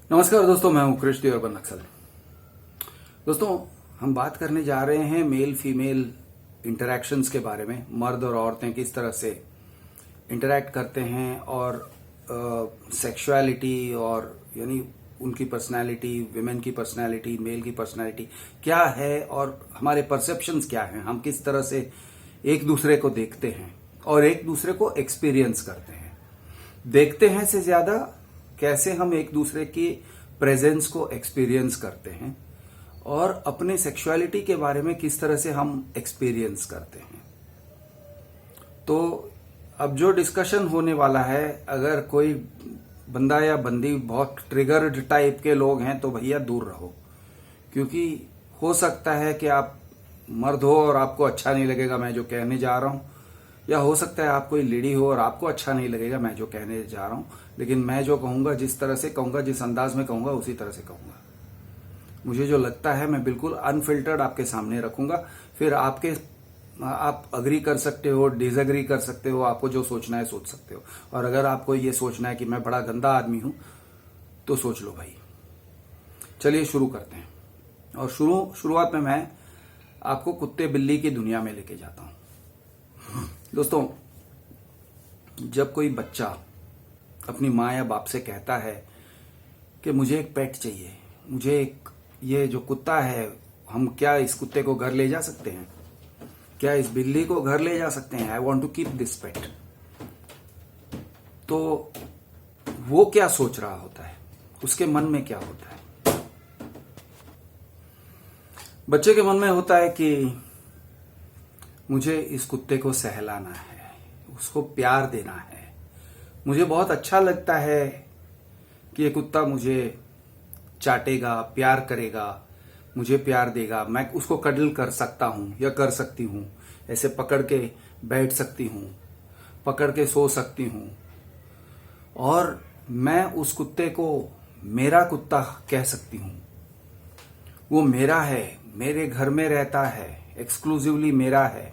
नमस्कार दोस्तों, मैं हूं कृष्ण अर्बन नक्सल। दोस्तों, हम बात करने जा रहे हैं मेल फीमेल इंटरैक्शंस के बारे में। मर्द और औरतें किस तरह से इंटरैक्ट करते हैं और सेक्सुअलिटी और यानी उनकी पर्सनालिटी, विमेन की पर्सनालिटी, मेल की पर्सनालिटी क्या है और हमारे परसेप्शंस क्या हैं। हम किस तरह से एक दूसरे को देखते हैं और एक दूसरे को एक्सपीरियंस करते हैं। देखते हैं से ज्यादा कैसे हम एक दूसरे की प्रेजेंस को एक्सपीरियंस करते हैं और अपने सेक्सुअलिटी के बारे में किस तरह से हम एक्सपीरियंस करते हैं। तो अब जो डिस्कशन होने वाला है, अगर कोई बंदा या बंदी बहुत ट्रिगर्ड टाइप के लोग हैं तो भैया दूर रहो, क्योंकि हो सकता है कि आप मर्द हो और आपको अच्छा नहीं लगेगा मैं जो कहने जा रहा हूं, या हो सकता है आप कोई लेडी हो और आपको अच्छा नहीं लगेगा मैं जो कहने जा रहा हूं। लेकिन मैं जो कहूंगा, जिस तरह से कहूंगा, जिस अंदाज में कहूंगा, उसी तरह से कहूंगा। मुझे जो लगता है मैं बिल्कुल अनफिल्टर्ड आपके सामने रखूंगा। फिर आप अग्री कर सकते हो, डिसएग्री कर सकते हो, आपको जो सोचना है सोच सकते हो। और अगर आपको ये सोचना है कि मैं बड़ा गंदा आदमी हूं तो सोच लो भाई। चलिए शुरू करते हैं। और शुरुआत में मैं आपको कुत्ते बिल्ली की दुनिया में लेके जाता हूं। दोस्तों, जब कोई बच्चा अपनी माँ या बाप से कहता है कि मुझे एक पेट चाहिए, मुझे एक ये जो कुत्ता है, हम क्या इस कुत्ते को घर ले जा सकते हैं, क्या इस बिल्ली को घर ले जा सकते हैं, I want to keep this pet, तो वो क्या सोच रहा होता है, उसके मन में क्या होता है। बच्चे के मन में होता है कि मुझे इस कुत्ते को सहलाना है, उसको प्यार देना है, मुझे बहुत अच्छा लगता है कि ये कुत्ता मुझे चाटेगा, प्यार करेगा, मुझे प्यार देगा, मैं उसको कडल कर सकता हूं या कर सकती हूं, ऐसे पकड़ के बैठ सकती हूं, पकड़ के सो सकती हूं, और मैं उस कुत्ते को मेरा कुत्ता कह सकती हूं। वो मेरा है, मेरे घर में रहता है, एक्सक्लूसिवली मेरा है,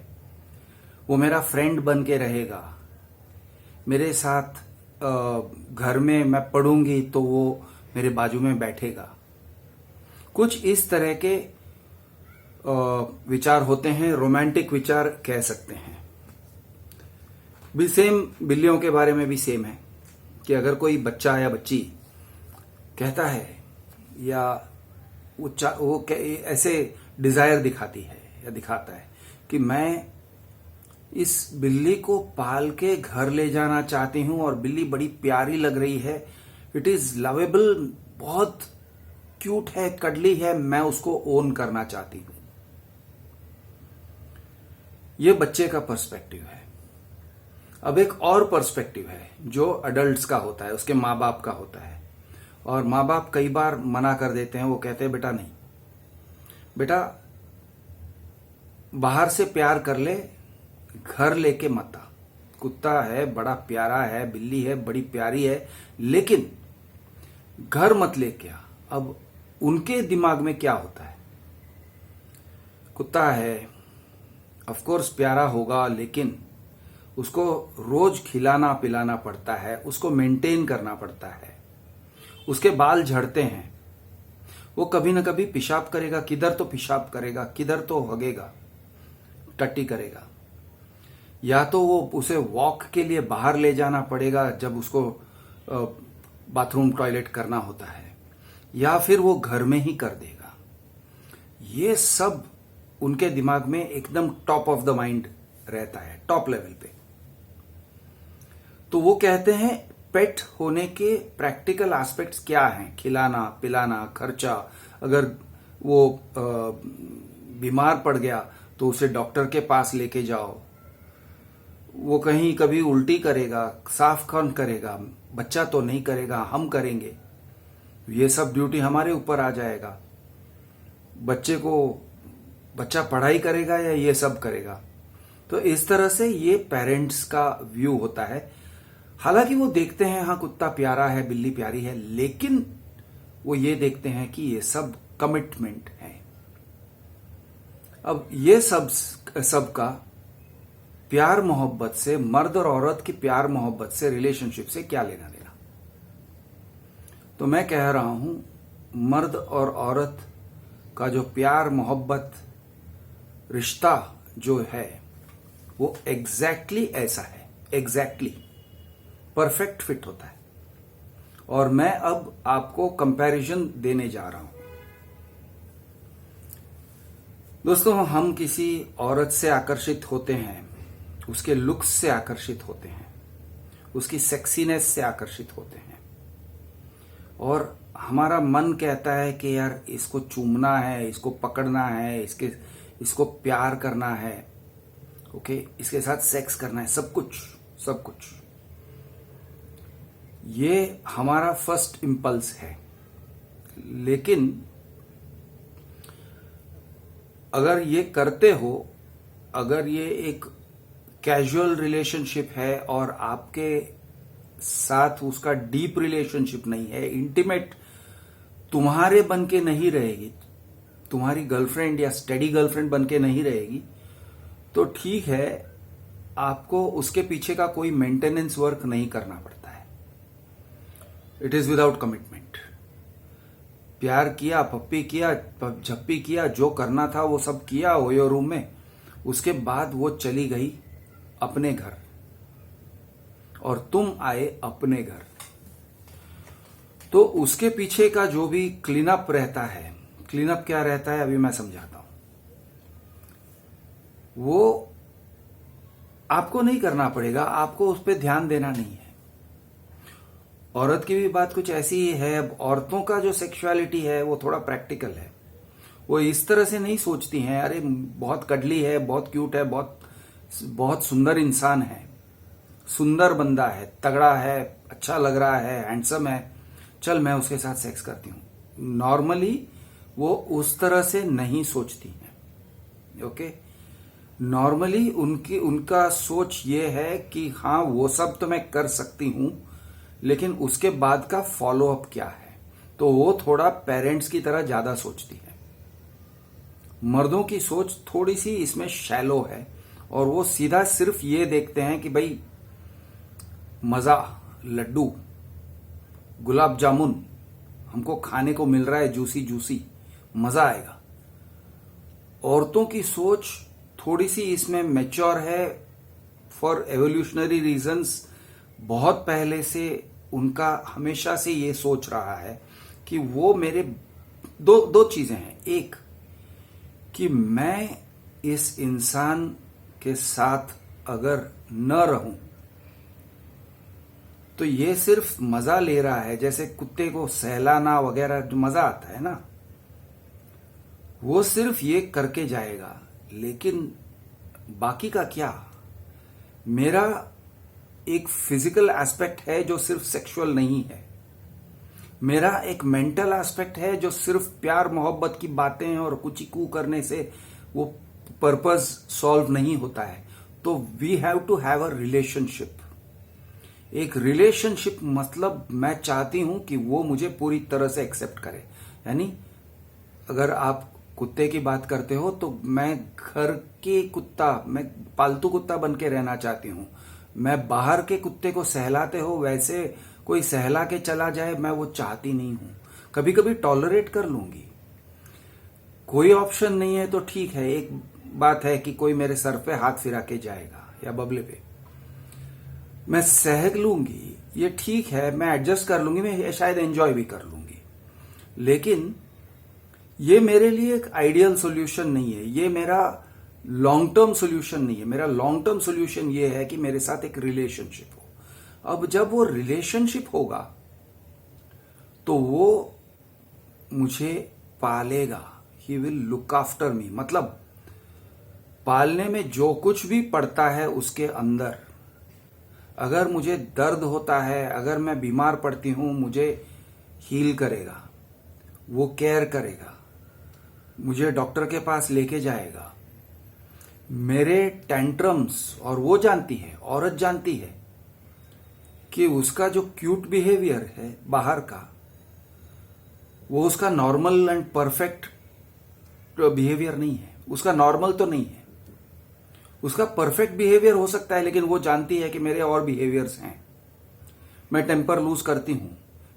वो मेरा फ्रेंड बन के रहेगा, मेरे साथ घर में मैं पढ़ूंगी तो वो मेरे बाजू में बैठेगा। कुछ इस तरह के विचार होते हैं, रोमांटिक विचार कह सकते हैं। भी सेम बिल्लियों के बारे में भी सेम है कि अगर कोई बच्चा या बच्ची कहता है या वो ऐसे डिजायर दिखाती है या दिखाता है कि मैं इस बिल्ली को पाल के घर ले जाना चाहती हूं और बिल्ली बड़ी प्यारी लग रही है, इट इज लवेबल, बहुत क्यूट है, कडली है, मैं उसको ओन करना चाहती हूं। ये बच्चे का पर्सपेक्टिव है। अब एक और पर्सपेक्टिव है जो अडल्ट्स का होता है, उसके माँ बाप का होता है। और माँ बाप कई बार मना कर देते हैं, वो कहते हैं बेटा नहीं, बेटा बाहर से प्यार कर ले, घर लेके मत आ। कुत्ता है, बड़ा प्यारा है, बिल्ली है, बड़ी प्यारी है, लेकिन घर मत लेके आ। अब उनके दिमाग में क्या होता है, कुत्ता है ऑफ कोर्स प्यारा होगा, लेकिन उसको रोज खिलाना पिलाना पड़ता है, उसको मेंटेन करना पड़ता है, उसके बाल झड़ते हैं, वो कभी ना कभी पेशाब करेगा, किधर तो पेशाब करेगा, किधर तो हगेगा, टट्टी करेगा, या तो वो उसे वॉक के लिए बाहर ले जाना पड़ेगा जब उसको बाथरूम टॉयलेट करना होता है, या फिर वो घर में ही कर देगा। ये सब उनके दिमाग में एकदम टॉप ऑफ द माइंड रहता है, टॉप लेवल पे। तो वो कहते हैं पेट होने के प्रैक्टिकल एस्पेक्ट्स क्या हैं, खिलाना पिलाना, खर्चा, अगर वो बीमार पड़ गया तो उसे डॉक्टर के पास लेके जाओ, वो कहीं कभी उल्टी करेगा, साफ कौन करेगा, बच्चा तो नहीं करेगा, हम करेंगे, ये सब ड्यूटी हमारे ऊपर आ जाएगा। बच्चा पढ़ाई करेगा या ये सब करेगा। तो इस तरह से ये पेरेंट्स का व्यू होता है। हालांकि वो देखते हैं हाँ कुत्ता प्यारा है, बिल्ली प्यारी है, लेकिन वो ये देखते हैं कि ये सब कमिटमेंट है। अब ये सब का प्यार मोहब्बत से, मर्द और औरत की प्यार मोहब्बत से, रिलेशनशिप से क्या लेना देना। तो मैं कह रहा हूं, मर्द और औरत का जो प्यार मोहब्बत रिश्ता जो है वो एग्जैक्टली ऐसा है, एग्जैक्टली परफेक्ट फिट होता है। और मैं अब आपको कंपैरिजन देने जा रहा हूं। दोस्तों, हम किसी औरत से आकर्षित होते हैं, उसके लुक्स से आकर्षित होते हैं, उसकी सेक्सीनेस से आकर्षित होते हैं, और हमारा मन कहता है कि यार इसको चूमना है, इसको पकड़ना है, इसको प्यार करना है, ओके, इसके साथ सेक्स करना है, सब कुछ। ये हमारा फर्स्ट इंपल्स है। लेकिन अगर ये करते हो, अगर ये एक कैजुअल रिलेशनशिप है और आपके साथ उसका डीप रिलेशनशिप नहीं है, इंटीमेट तुम्हारे बन के नहीं रहेगी, तुम्हारी गर्लफ्रेंड या स्टडी गर्लफ्रेंड बन के नहीं रहेगी, तो ठीक है, आपको उसके पीछे का कोई मेंटेनेंस वर्क नहीं करना पड़ता है। It is without commitment. प्यार किया, पप्पी किया, झप्पी किया, जो करना था वो सब किया ओयो रूम में, उसके बाद वो चली गई अपने घर और तुम आए अपने घर। तो उसके पीछे का जो भी क्लीन अप रहता है, क्लीन अप क्या रहता है अभी मैं समझाता हूं। वो आपको नहीं करना पड़ेगा, आपको उस पर ध्यान देना नहीं है। औरत की भी बात कुछ ऐसी ही है। अब औरतों का जो सेक्सुअलिटी है वो थोड़ा प्रैक्टिकल है। वो इस तरह से नहीं सोचती हैं, अरे बहुत कडली है, बहुत क्यूट है, बहुत सुंदर इंसान है, सुंदर बंदा है, तगड़ा है, अच्छा लग रहा है, हैंडसम है, चल मैं उसके साथ सेक्स करती हूं। नॉर्मली वो उस तरह से नहीं सोचती हैं। ओके, नॉर्मली उनका सोच ये है कि हाँ वो सब तो मैं कर सकती हूं, लेकिन उसके बाद का फॉलो अप क्या है। तो वो थोड़ा पेरेंट्स की तरह ज्यादा सोचती है। मर्दों की सोच थोड़ी सी इसमें शैलो है और वो सीधा सिर्फ ये देखते हैं कि भाई मजा, लड्डू, गुलाब जामुन हमको खाने को मिल रहा है, जूसी जूसी, मजा आएगा। औरतों की सोच थोड़ी सी इसमें मैच्योर है फॉर एवोल्यूशनरी रीजंस। बहुत पहले से उनका हमेशा से ये सोच रहा है कि वो मेरे दो चीजें हैं। एक कि मैं इस इंसान के साथ अगर न रहूं तो ये सिर्फ मजा ले रहा है, जैसे कुत्ते को सहलाना वगैरह जो मजा आता है ना, वो सिर्फ ये करके जाएगा। लेकिन बाकी का क्या? मेरा एक फिजिकल एस्पेक्ट है जो सिर्फ सेक्सुअल नहीं है, मेरा एक मेंटल एस्पेक्ट है जो सिर्फ प्यार मोहब्बत की बातें और कुछ कू करने से वो पर्पस सॉल्व नहीं होता है। तो we have to have a relationship. एक रिलेशनशिप मतलब मैं चाहती हूं कि वो मुझे पूरी तरह से एक्सेप्ट करे। यानी अगर आप कुत्ते की बात करते हो तो मैं घर के कुत्ता, मैं पालतू कुत्ता बन के रहना चाहती हूं। मैं बाहर के कुत्ते को सहलाते हो वैसे कोई सहला के चला जाए, मैं वो चाहती नहीं हूं। कभी कभी टॉलरेट कर लूंगी, कोई ऑप्शन नहीं है तो ठीक है। एक बात है कि कोई मेरे सर पे हाथ फिरा के जाएगा या बबले पे, मैं सह लूंगी, ये ठीक है, मैं एडजस्ट कर लूंगी, मैं शायद एंजॉय भी कर लूंगी। लेकिन ये मेरे लिए एक आइडियल सॉल्यूशन नहीं है, ये मेरा लॉन्ग टर्म सॉल्यूशन नहीं है। मेरा लॉन्ग टर्म सॉल्यूशन ये है कि मेरे साथ एक रिलेशनशिप हो। अब जब वो रिलेशनशिप होगा तो वो मुझे पालेगा, he will look after me. मतलब पालने में जो कुछ भी पड़ता है उसके अंदर, अगर मुझे दर्द होता है, अगर मैं बीमार पड़ती हूं, मुझे हील करेगा, वो केयर करेगा, मुझे डॉक्टर के पास लेके जाएगा। मेरे टेंट्रम्स, और वो जानती है, औरत जानती है कि उसका जो क्यूट बिहेवियर है बाहर का, वो उसका नॉर्मल एंड परफेक्ट बिहेवियर नहीं है। उसका नॉर्मल तो नहीं है, उसका परफेक्ट बिहेवियर हो सकता है, लेकिन वो जानती है कि मेरे और बिहेवियर्स हैं। मैं टेम्पर लूज करती हूं,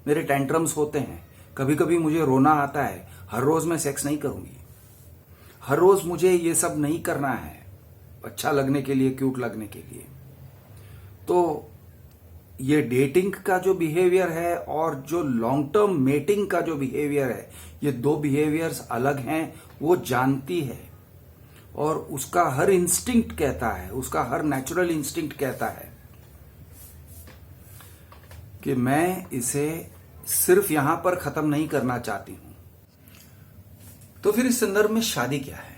मेरे टेंट्रम्स होते हैं, कभी कभी मुझे रोना आता है। हर रोज मैं सेक्स नहीं करूंगी, हर रोज मुझे ये सब नहीं करना है अच्छा लगने के लिए, क्यूट लगने के लिए। तो ये डेटिंग का जो बिहेवियर है और जो लॉन्ग टर्म मेटिंग का जो बिहेवियर है, ये दो बिहेवियर्स अलग हैं। वो जानती है और उसका हर इंस्टिंक्ट कहता है, उसका हर नेचुरल इंस्टिंक्ट कहता है कि मैं इसे सिर्फ यहां पर खत्म नहीं करना चाहती हूं। तो फिर इस संदर्भ में शादी क्या है?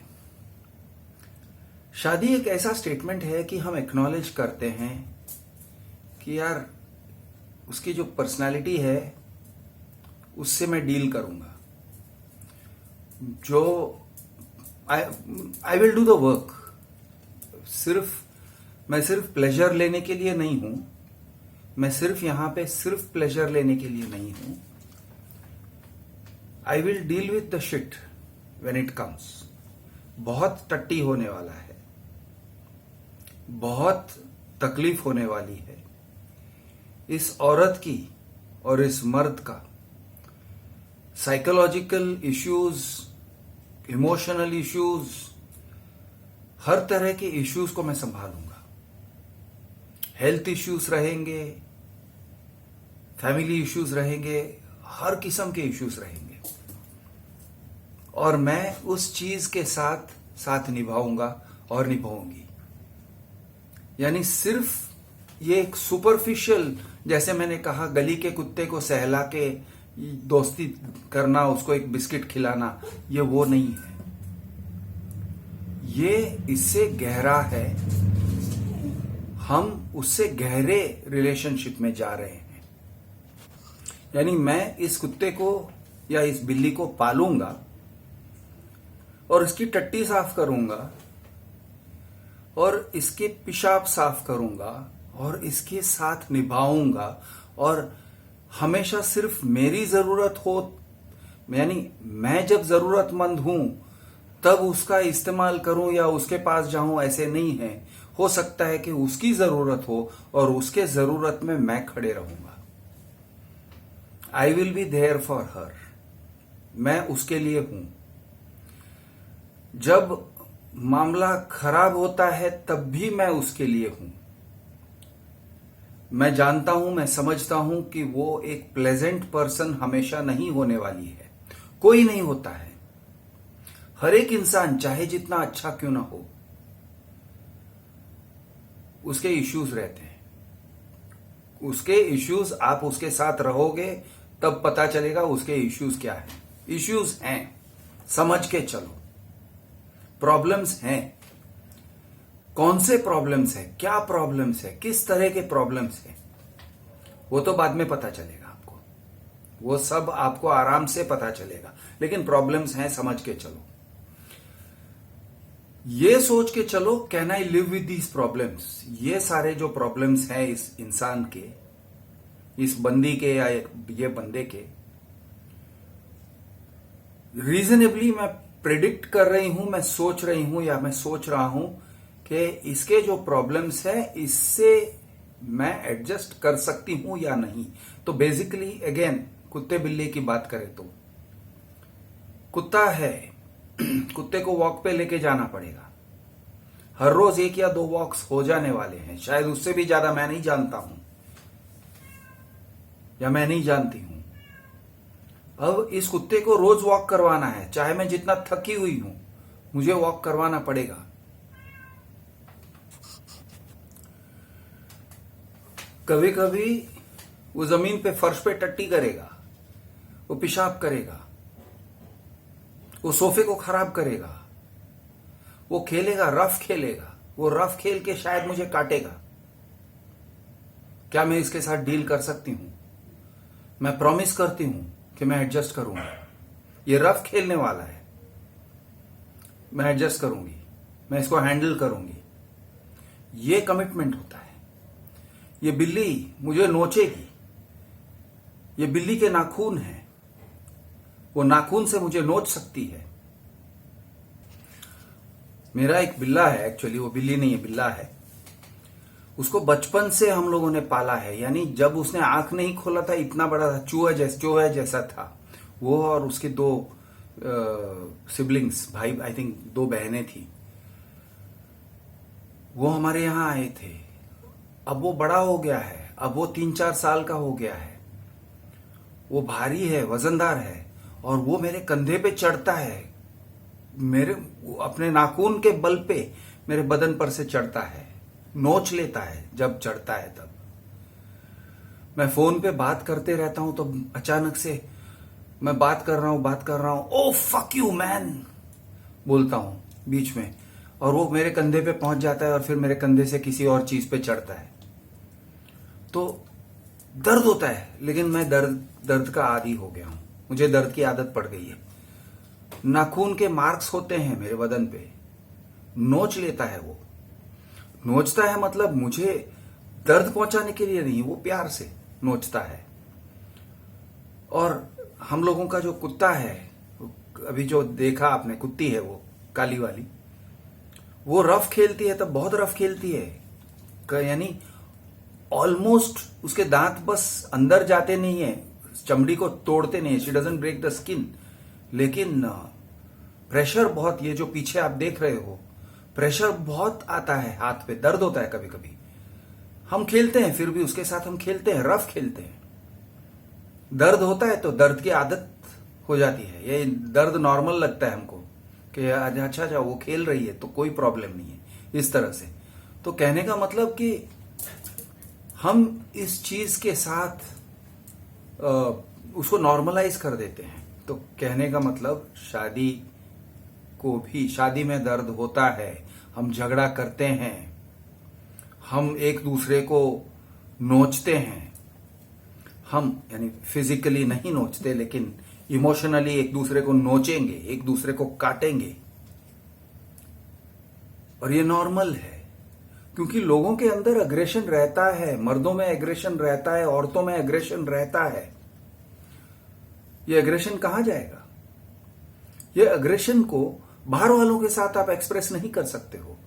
शादी एक ऐसा स्टेटमेंट है कि हम एक्नॉलेज करते हैं कि यार उसकी जो पर्सनालिटी है उससे मैं डील करूंगा, जो I will do the work. मैं सिर्फ प्लेजर लेने के लिए नहीं हूं, मैं सिर्फ यहां पे सिर्फ प्लेजर लेने के लिए नहीं हूं। I will deal with the shit when it comes. बहुत टट्टी होने वाला है, बहुत तकलीफ होने वाली है इस औरत की और इस मर्द का। साइकोलॉजिकल इश्यूज, इमोशनल इश्यूज, हर तरह के इश्यूज को मैं संभालूंगा। हेल्थ इश्यूज रहेंगे, फैमिली इश्यूज रहेंगे, हर किस्म के इश्यूज रहेंगे और मैं उस चीज के साथ साथ निभाऊंगा और निभाऊंगी। यानी सिर्फ ये एक सुपरफिशियल, जैसे मैंने कहा गली के कुत्ते को सहला के दोस्ती करना, उसको एक बिस्किट खिलाना, ये वो नहीं है। ये इससे गहरा है। हम उससे गहरे रिलेशनशिप में जा रहे हैं। यानी मैं इस कुत्ते को या इस बिल्ली को पालूंगा और इसकी टट्टी साफ करूंगा और इसके पेशाब साफ करूंगा और इसके साथ निभाऊंगा और हमेशा सिर्फ मेरी जरूरत हो, यानी मैं जब जरूरतमंद हूं तब उसका इस्तेमाल करूं या उसके पास जाऊं, ऐसे नहीं है। हो सकता है कि उसकी जरूरत हो और उसके जरूरत में मैं खड़े रहूंगा। I will be there for her. मैं उसके लिए हूं। जब मामला खराब होता है तब भी मैं उसके लिए हूं। मैं जानता हूं, मैं समझता हूं कि वो एक प्लेजेंट पर्सन हमेशा नहीं होने वाली है। कोई नहीं होता है। हर एक इंसान चाहे जितना अच्छा क्यों ना हो, उसके इश्यूज रहते हैं। उसके इश्यूज, आप उसके साथ रहोगे तब पता चलेगा उसके इश्यूज क्या है। इश्यूज हैं, समझ के चलो। प्रॉब्लम्स हैं, कौन से प्रॉब्लम्स है, क्या प्रॉब्लम्स है, किस तरह के प्रॉब्लम्स है, वो तो बाद में पता चलेगा आपको। वो सब आपको आराम से पता चलेगा, लेकिन प्रॉब्लम्स हैं, समझ के चलो। ये सोच के चलो, can I live with these problems. ये सारे जो प्रॉब्लम्स हैं इस इंसान के, इस बंदी के या ये बंदे के, रीजनेबली मैं प्रेडिक्ट कर रही हूं, मैं सोच रही हूं या मैं सोच रहा हूं कि इसके जो प्रॉब्लम्स है इससे मैं एडजस्ट कर सकती हूं या नहीं। तो बेसिकली अगेन कुत्ते बिल्ली की बात करें तो कुत्ता है, कुत्ते को वॉक पे लेके जाना पड़ेगा। हर रोज 1 या 2 वॉक्स हो जाने वाले हैं, शायद उससे भी ज्यादा, मैं नहीं जानता हूं या मैं नहीं जानती हूं। अब इस कुत्ते को रोज वॉक करवाना है, चाहे मैं जितना थकी हुई हूं, मुझे वॉक करवाना पड़ेगा। कभी कभी वो जमीन पे, फर्श पे टट्टी करेगा, वो पेशाब करेगा, वो सोफे को खराब करेगा, वो खेलेगा, रफ खेलेगा, वो रफ खेल के शायद मुझे काटेगा। क्या मैं इसके साथ डील कर सकती हूं? मैं प्रॉमिस करती हूं कि मैं एडजस्ट करूंगा। ये रफ खेलने वाला है, मैं एडजस्ट करूंगी, मैं इसको हैंडल करूंगी। ये कमिटमेंट होता है। ये बिल्ली मुझे नोचेगी, ये बिल्ली के नाखून है, वो नाखून से मुझे नोच सकती है। मेरा एक बिल्ला है, एक्चुअली वो बिल्ली नहीं है, बिल्ला है। उसको बचपन से हम लोगों ने पाला है, यानी जब उसने आंख नहीं खोला था इतना बड़ा था, चूहा जैसा था वो, और उसके दो सिबलिंग्स, भाई, आई थिंक 2 बहनें थी, वो हमारे यहाँ आए थे। अब वो बड़ा हो गया है, अब वो 3-4 साल का हो गया है, वो भारी है, वजनदार है, और वो मेरे कंधे पे चढ़ता है, मेरे अपने नाखून के बल पे मेरे बदन पर से चढ़ता है, नोच लेता है जब चढ़ता है तब। मैं फोन पे बात करते रहता हूं तो अचानक से मैं बात कर रहा हूं, ओ फक यू मैन बोलता हूं बीच में, और वो मेरे कंधे पे पहुंच जाता है और फिर मेरे कंधे से किसी और चीज पे चढ़ता है। तो दर्द होता है, लेकिन मैं दर्द का आदी हो गया हूं, मुझे दर्द की आदत पड़ गई है। नाखून के मार्क्स होते हैं मेरे बदन पे, नोच लेता है वो, नोचता है मतलब मुझे दर्द पहुंचाने के लिए नहीं, वो प्यार से नोचता है। और हम लोगों का जो कुत्ता है, अभी जो देखा आपने, कुत्ती है वो काली वाली, वो रफ खेलती है तब बहुत रफ खेलती है, यानी ऑलमोस्ट उसके दांत बस अंदर जाते नहीं है, चमड़ी को तोड़ते नहीं है, she doesn't break the skin, लेकिन प्रेशर बहुत, ये जो पीछे आप देख रहे हो, प्रेशर बहुत आता है, हाथ पे दर्द होता है कभी कभी। हम खेलते हैं, फिर भी उसके साथ हम खेलते हैं, रफ खेलते हैं। दर्द होता है तो दर्द की आदत हो जाती है, ये दर्द नॉर्मल लगता है हमको कि अच्छा वो खेल रही है तो कोई प्रॉब्लम नहीं है, इस तरह से। तो कहने का मतलब कि हम इस चीज के साथ उसको नॉर्मलाइज कर देते हैं। तो कहने का मतलब शादी में दर्द होता है, हम झगड़ा करते हैं, हम एक दूसरे को नोचते हैं, हम यानी फिजिकली नहीं नोचते लेकिन इमोशनली एक दूसरे को नोचेंगे, एक दूसरे को काटेंगे, और ये नॉर्मल है क्योंकि लोगों के अंदर अग्रेशन रहता है, मर्दों में एग्रेशन रहता है, औरतों में एग्रेशन रहता है। ये एग्रेशन कहां जाएगा? ये अग्रेशन को बाहर वालों के साथ आप एक्सप्रेस नहीं कर सकते हो,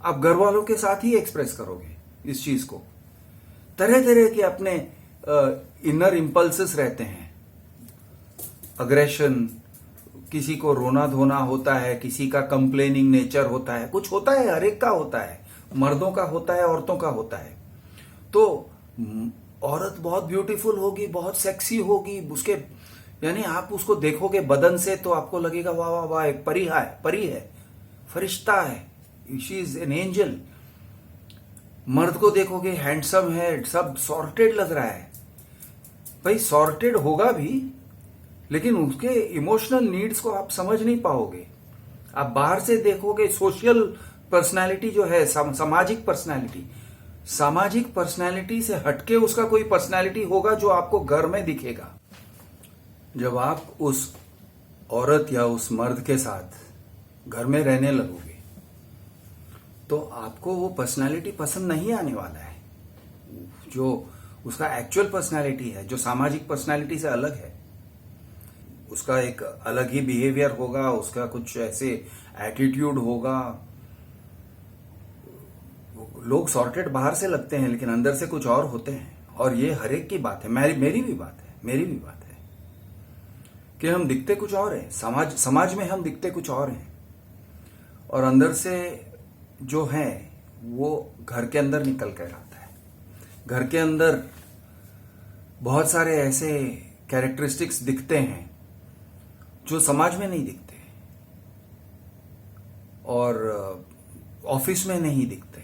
आप घर वालों के साथ ही एक्सप्रेस करोगे इस चीज को। तरह तरह के अपने इनर इंपल्सेस रहते हैं, अग्रेशन, किसी को रोना धोना होता है, किसी का कंप्लेनिंग नेचर होता है, कुछ होता है, हर एक का होता है, मर्दों का होता है, औरतों का होता है। तो औरत बहुत ब्यूटीफुल होगी, बहुत सेक्सी होगी, उसके यानी आप उसको देखोगे बदन से तो आपको लगेगा वाह वाह वाह, एक परी है, फरिश्ता है, शी इज एन एंजल। मर्द को देखोगे हैंडसम है, सब सॉर्टेड लग रहा है, भाई सॉर्टेड होगा भी, लेकिन उसके इमोशनल नीड्स को आप समझ नहीं पाओगे। आप बाहर से देखोगे सोशल पर्सनालिटी जो है, सामाजिक पर्सनालिटी से हटके उसका कोई पर्सनालिटी होगा जो आपको घर में दिखेगा। जब आप उस औरत या उस मर्द के साथ घर में रहने लगोगे तो आपको वो पर्सनालिटी पसंद नहीं आने वाला है, जो उसका एक्चुअल पर्सनालिटी है, जो सामाजिक पर्सनालिटी से अलग है। उसका एक अलग ही बिहेवियर होगा, उसका कुछ ऐसे एटीट्यूड होगा। लोग सॉर्टेड बाहर से लगते हैं लेकिन अंदर से कुछ और होते हैं, और ये हर एक की बात है, मेरी भी बात है कि हम दिखते कुछ और हैं, समाज में हम दिखते कुछ और हैं, और अंदर से जो है वो घर के अंदर निकल कर आता है। घर के अंदर बहुत सारे ऐसे कैरेक्टरिस्टिक्स दिखते हैं जो समाज में नहीं दिखते, और ऑफिस में नहीं दिखते,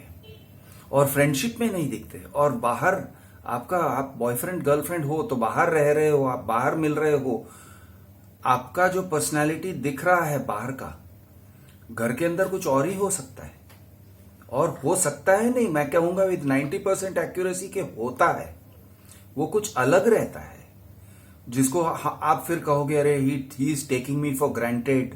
और फ्रेंडशिप में नहीं दिखते, और बाहर आप बॉयफ्रेंड गर्लफ्रेंड हो तो बाहर रह रहे हो, आप बाहर मिल रहे हो, आपका जो पर्सनालिटी दिख रहा है बाहर का, घर के अंदर कुछ और ही हो सकता है। और हो सकता है नहीं, मैं कहूंगा विद 90% एक्यूरेसी के होता है, वो कुछ अलग रहता है, जिसको आप फिर कहोगे अरे he is taking me for granted,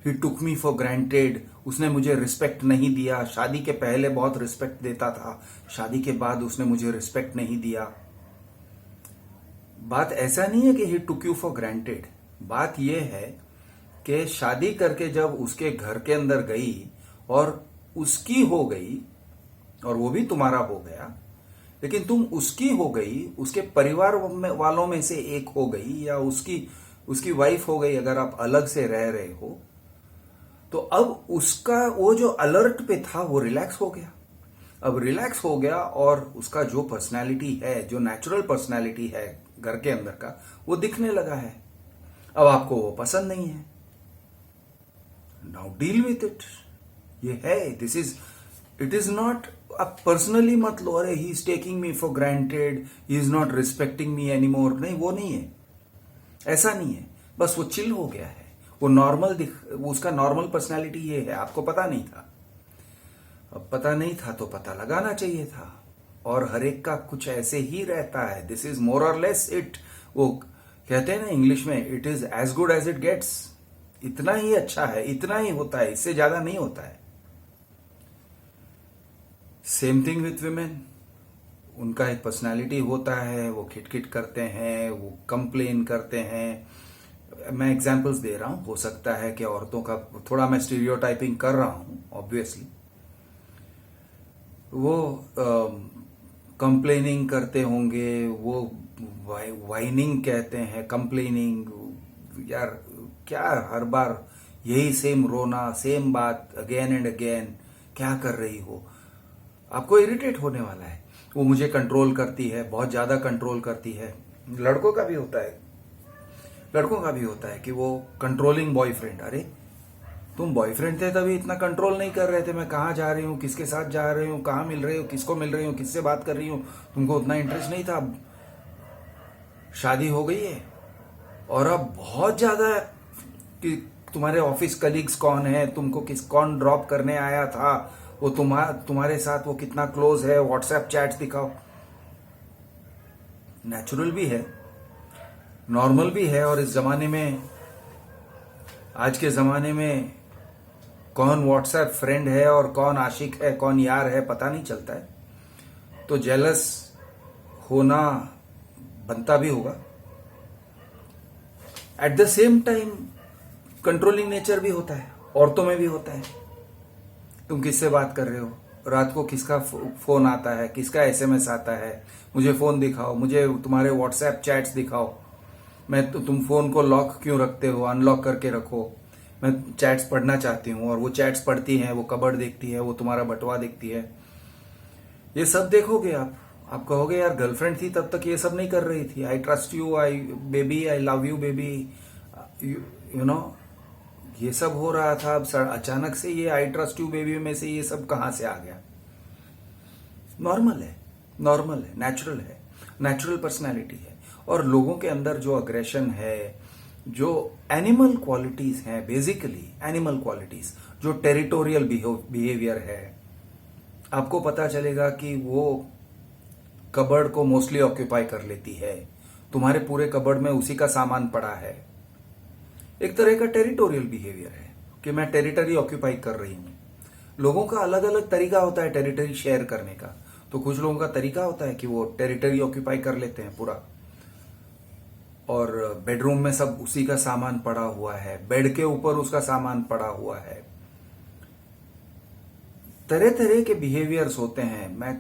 he took me for granted, उसने मुझे रिस्पेक्ट नहीं दिया। शादी के पहले बहुत रिस्पेक्ट देता था, शादी के बाद उसने मुझे रिस्पेक्ट नहीं दिया। बात ऐसा नहीं है कि ही टुक यू फॉर ग्रांटेड, बात यह है कि शादी करके जब उसके घर के अंदर गई और उसकी हो गई और वो भी तुम्हारा हो गया, लेकिन तुम उसकी हो गई, उसके परिवार वालों में से एक हो गई, या उसकी वाइफ हो गई अगर आप अलग से रह रहे हो, तो अब उसका वो जो अलर्ट पे था वो रिलैक्स हो गया। अब रिलैक्स हो गया और उसका जो पर्सनालिटी है, जो नेचुरल पर्सनालिटी है घर के अंदर का, वो दिखने लगा है। अब आपको वो पसंद नहीं है, नाउ डील विथ इट। ये है, इट इज नॉट, आप पर्सनली मत लो, अरे he is taking me for granted, he is not respecting me any more. नहीं, वो नहीं है, ऐसा नहीं है। बस वो चिल हो गया है, वो उसका नॉर्मल पर्सनैलिटी ये है। आपको पता नहीं था, अब पता नहीं था तो पता लगाना चाहिए था। और हर एक का कुछ ऐसे ही रहता है। दिस इज मोर और लेस इट। वो कहते हैं ना इंग्लिश में, it is as good as it gets. इतना ही अच्छा है, इतना ही होता है, इससे ज्यादा नहीं होता है। Same thing with women. उनका एक पर्सनालिटी होता है, वो खिटखिट करते हैं, वो कंप्लेन करते हैं। मैं एग्जांपल्स दे रहा हूं, हो सकता है कि औरतों का थोड़ा मैं स्टीरियोटाइपिंग कर रहा हूं ऑब्वियसली। वो कंप्लेनिंग करते होंगे, वो वाइनिंग कहते हैं, कंप्लेनिंग। यार क्या हर बार यही सेम रोना, सेम बात अगेन एंड अगेन, क्या कर रही हो? आपको इरिटेट होने वाला है। वो मुझे कंट्रोल करती है, बहुत ज्यादा कंट्रोल करती है। लड़कों का भी होता है, लड़कों का भी होता है कि वो कंट्रोलिंग बॉयफ्रेंड। अरे तुम बॉयफ्रेंड थे तभी इतना कंट्रोल नहीं कर रहे थे, मैं कहाँ जा रही हूँ, किसके साथ जा रही हूँ, कहाँ मिल रही हूँ, किसको मिल रही हूँ, किससे बात कर रही हूँ, तुमको उतना इंटरेस्ट नहीं था। अब शादी हो गई है और अब बहुत ज्यादा कि तुम्हारे ऑफिस कलीग्स कौन है, तुमको कौन ड्रॉप करने आया था, वो तुम्हारे साथ वो कितना क्लोज है, व्हाट्सएप चैट्स दिखाओ। नेचुरल भी है, नॉर्मल भी है। और इस जमाने में, आज के जमाने में कौन व्हाट्सएप फ्रेंड है और कौन आशिक है, कौन यार है, पता नहीं चलता है। तो जेलस होना बनता भी होगा। At the same time controlling nature भी होता है, औरतों में भी होता है। तुम किससे बात कर रहे हो, रात को किसका फोन आता है, किसका एसएमएस आता है, मुझे फोन दिखाओ, मुझे तुम्हारे व्हाट्सएप चैट्स दिखाओ। तुम फोन को लॉक क्यों रखते हो, अनलॉक करके रखो। मैं चैट्स पढ़ना चाहती हूँ। और वो चैट्स पढ़ती हैं, वो कबर्ड देखती है, वो तुम्हारा बटवा देखती है। ये सब देखोगे आप कहोगे यार गर्लफ्रेंड थी तब तक ये सब नहीं कर रही थी। I trust you, I baby, I love you baby, you know, ये सब हो रहा था। अब अचानक से ये आई ट्रस्ट यू बेबी में से ये सब कहां से आ गया? नॉर्मल है, नॉर्मल है, नेचुरल है, नेचुरल पर्सनैलिटी है। और लोगों के अंदर जो अग्रेशन है, जो एनिमल क्वालिटीज हैं, बेसिकली एनिमल क्वालिटीज, जो टेरिटोरियल बिहेवियर है, आपको पता चलेगा कि वो कबर्ड को मोस्टली ऑक्यूपाई कर लेती है। तुम्हारे पूरे कबर्ड में उसी का सामान पड़ा है। एक तरह का टेरिटोरियल बिहेवियर है कि मैं टेरिटरी ऑक्यूपाई कर रही हूं। लोगों का अलग अलग तरीका होता है टेरिटरी शेयर करने का। तो कुछ लोगों का तरीका होता है कि वो टेरिटरी ऑक्यूपाई कर लेते हैं पूरा, और बेडरूम में सब उसी का सामान पड़ा हुआ है, बेड के ऊपर उसका सामान पड़ा हुआ है। तरह तरह के बिहेवियर्स होते हैं। मैं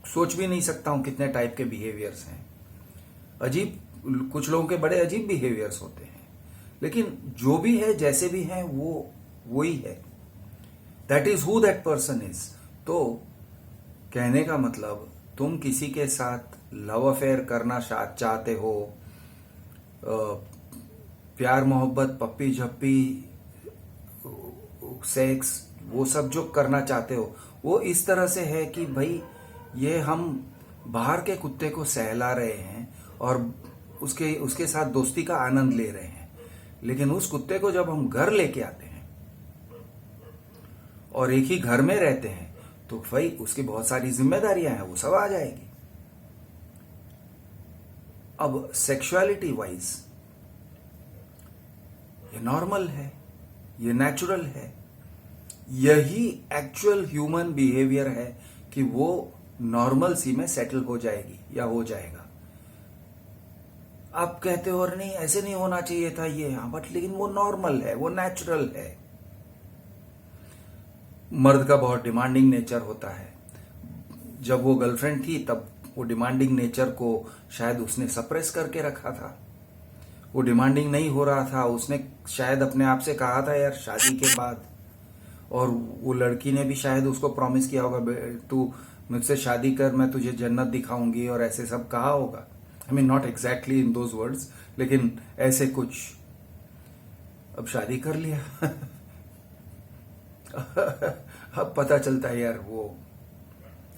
सोच भी नहीं सकता हूं कितने टाइप के बिहेवियर्स हैं। अजीब, कुछ लोगों के बड़े अजीब बिहेवियर्स होते हैं। लेकिन जो भी है, जैसे भी है, वो ही है। That is who that person is. तो कहने का मतलब, तुम किसी के साथ लव अफेयर करना चाहते हो, प्यार मोहब्बत, पप्पी झप्पी, सेक्स, वो सब जो करना चाहते हो, वो इस तरह से है कि भाई ये हम बाहर के कुत्ते को सहला रहे हैं और उसके साथ दोस्ती का आनंद ले रहे हैं। लेकिन उस कुत्ते को जब हम घर लेके आते हैं और एक ही घर में रहते हैं, तो भाई उसकी बहुत सारी जिम्मेदारियां हैं, वो सब आ जाएगी। अब सेक्सुअलिटी वाइज ये नॉर्मल है, ये नेचुरल है, यही एक्चुअल ह्यूमन बिहेवियर है कि वो नॉर्मल सी में सेटल हो जाएगी या हो जाएगा। आप कहते हो और नहीं, ऐसे नहीं होना चाहिए था ये, हाँ, बट लेकिन वो नॉर्मल है, वो नेचुरल है। मर्द का बहुत डिमांडिंग नेचर होता है, जब वो गर्लफ्रेंड थी तब वो डिमांडिंग नेचर को शायद उसने सप्रेस करके रखा था। वो डिमांडिंग नहीं हो रहा था, उसने शायद अपने आप से कहा था यार शादी के बाद, और वो लड़की ने भी शायद उसको प्रॉमिस किया होगा तू मुझसे शादी कर, मैं तुझे जन्नत दिखाऊंगी, और ऐसे सब कहा होगा। I mean not exactly in those words, लेकिन ऐसे कुछ। अब शादी कर लिया अब पता चलता है यार वो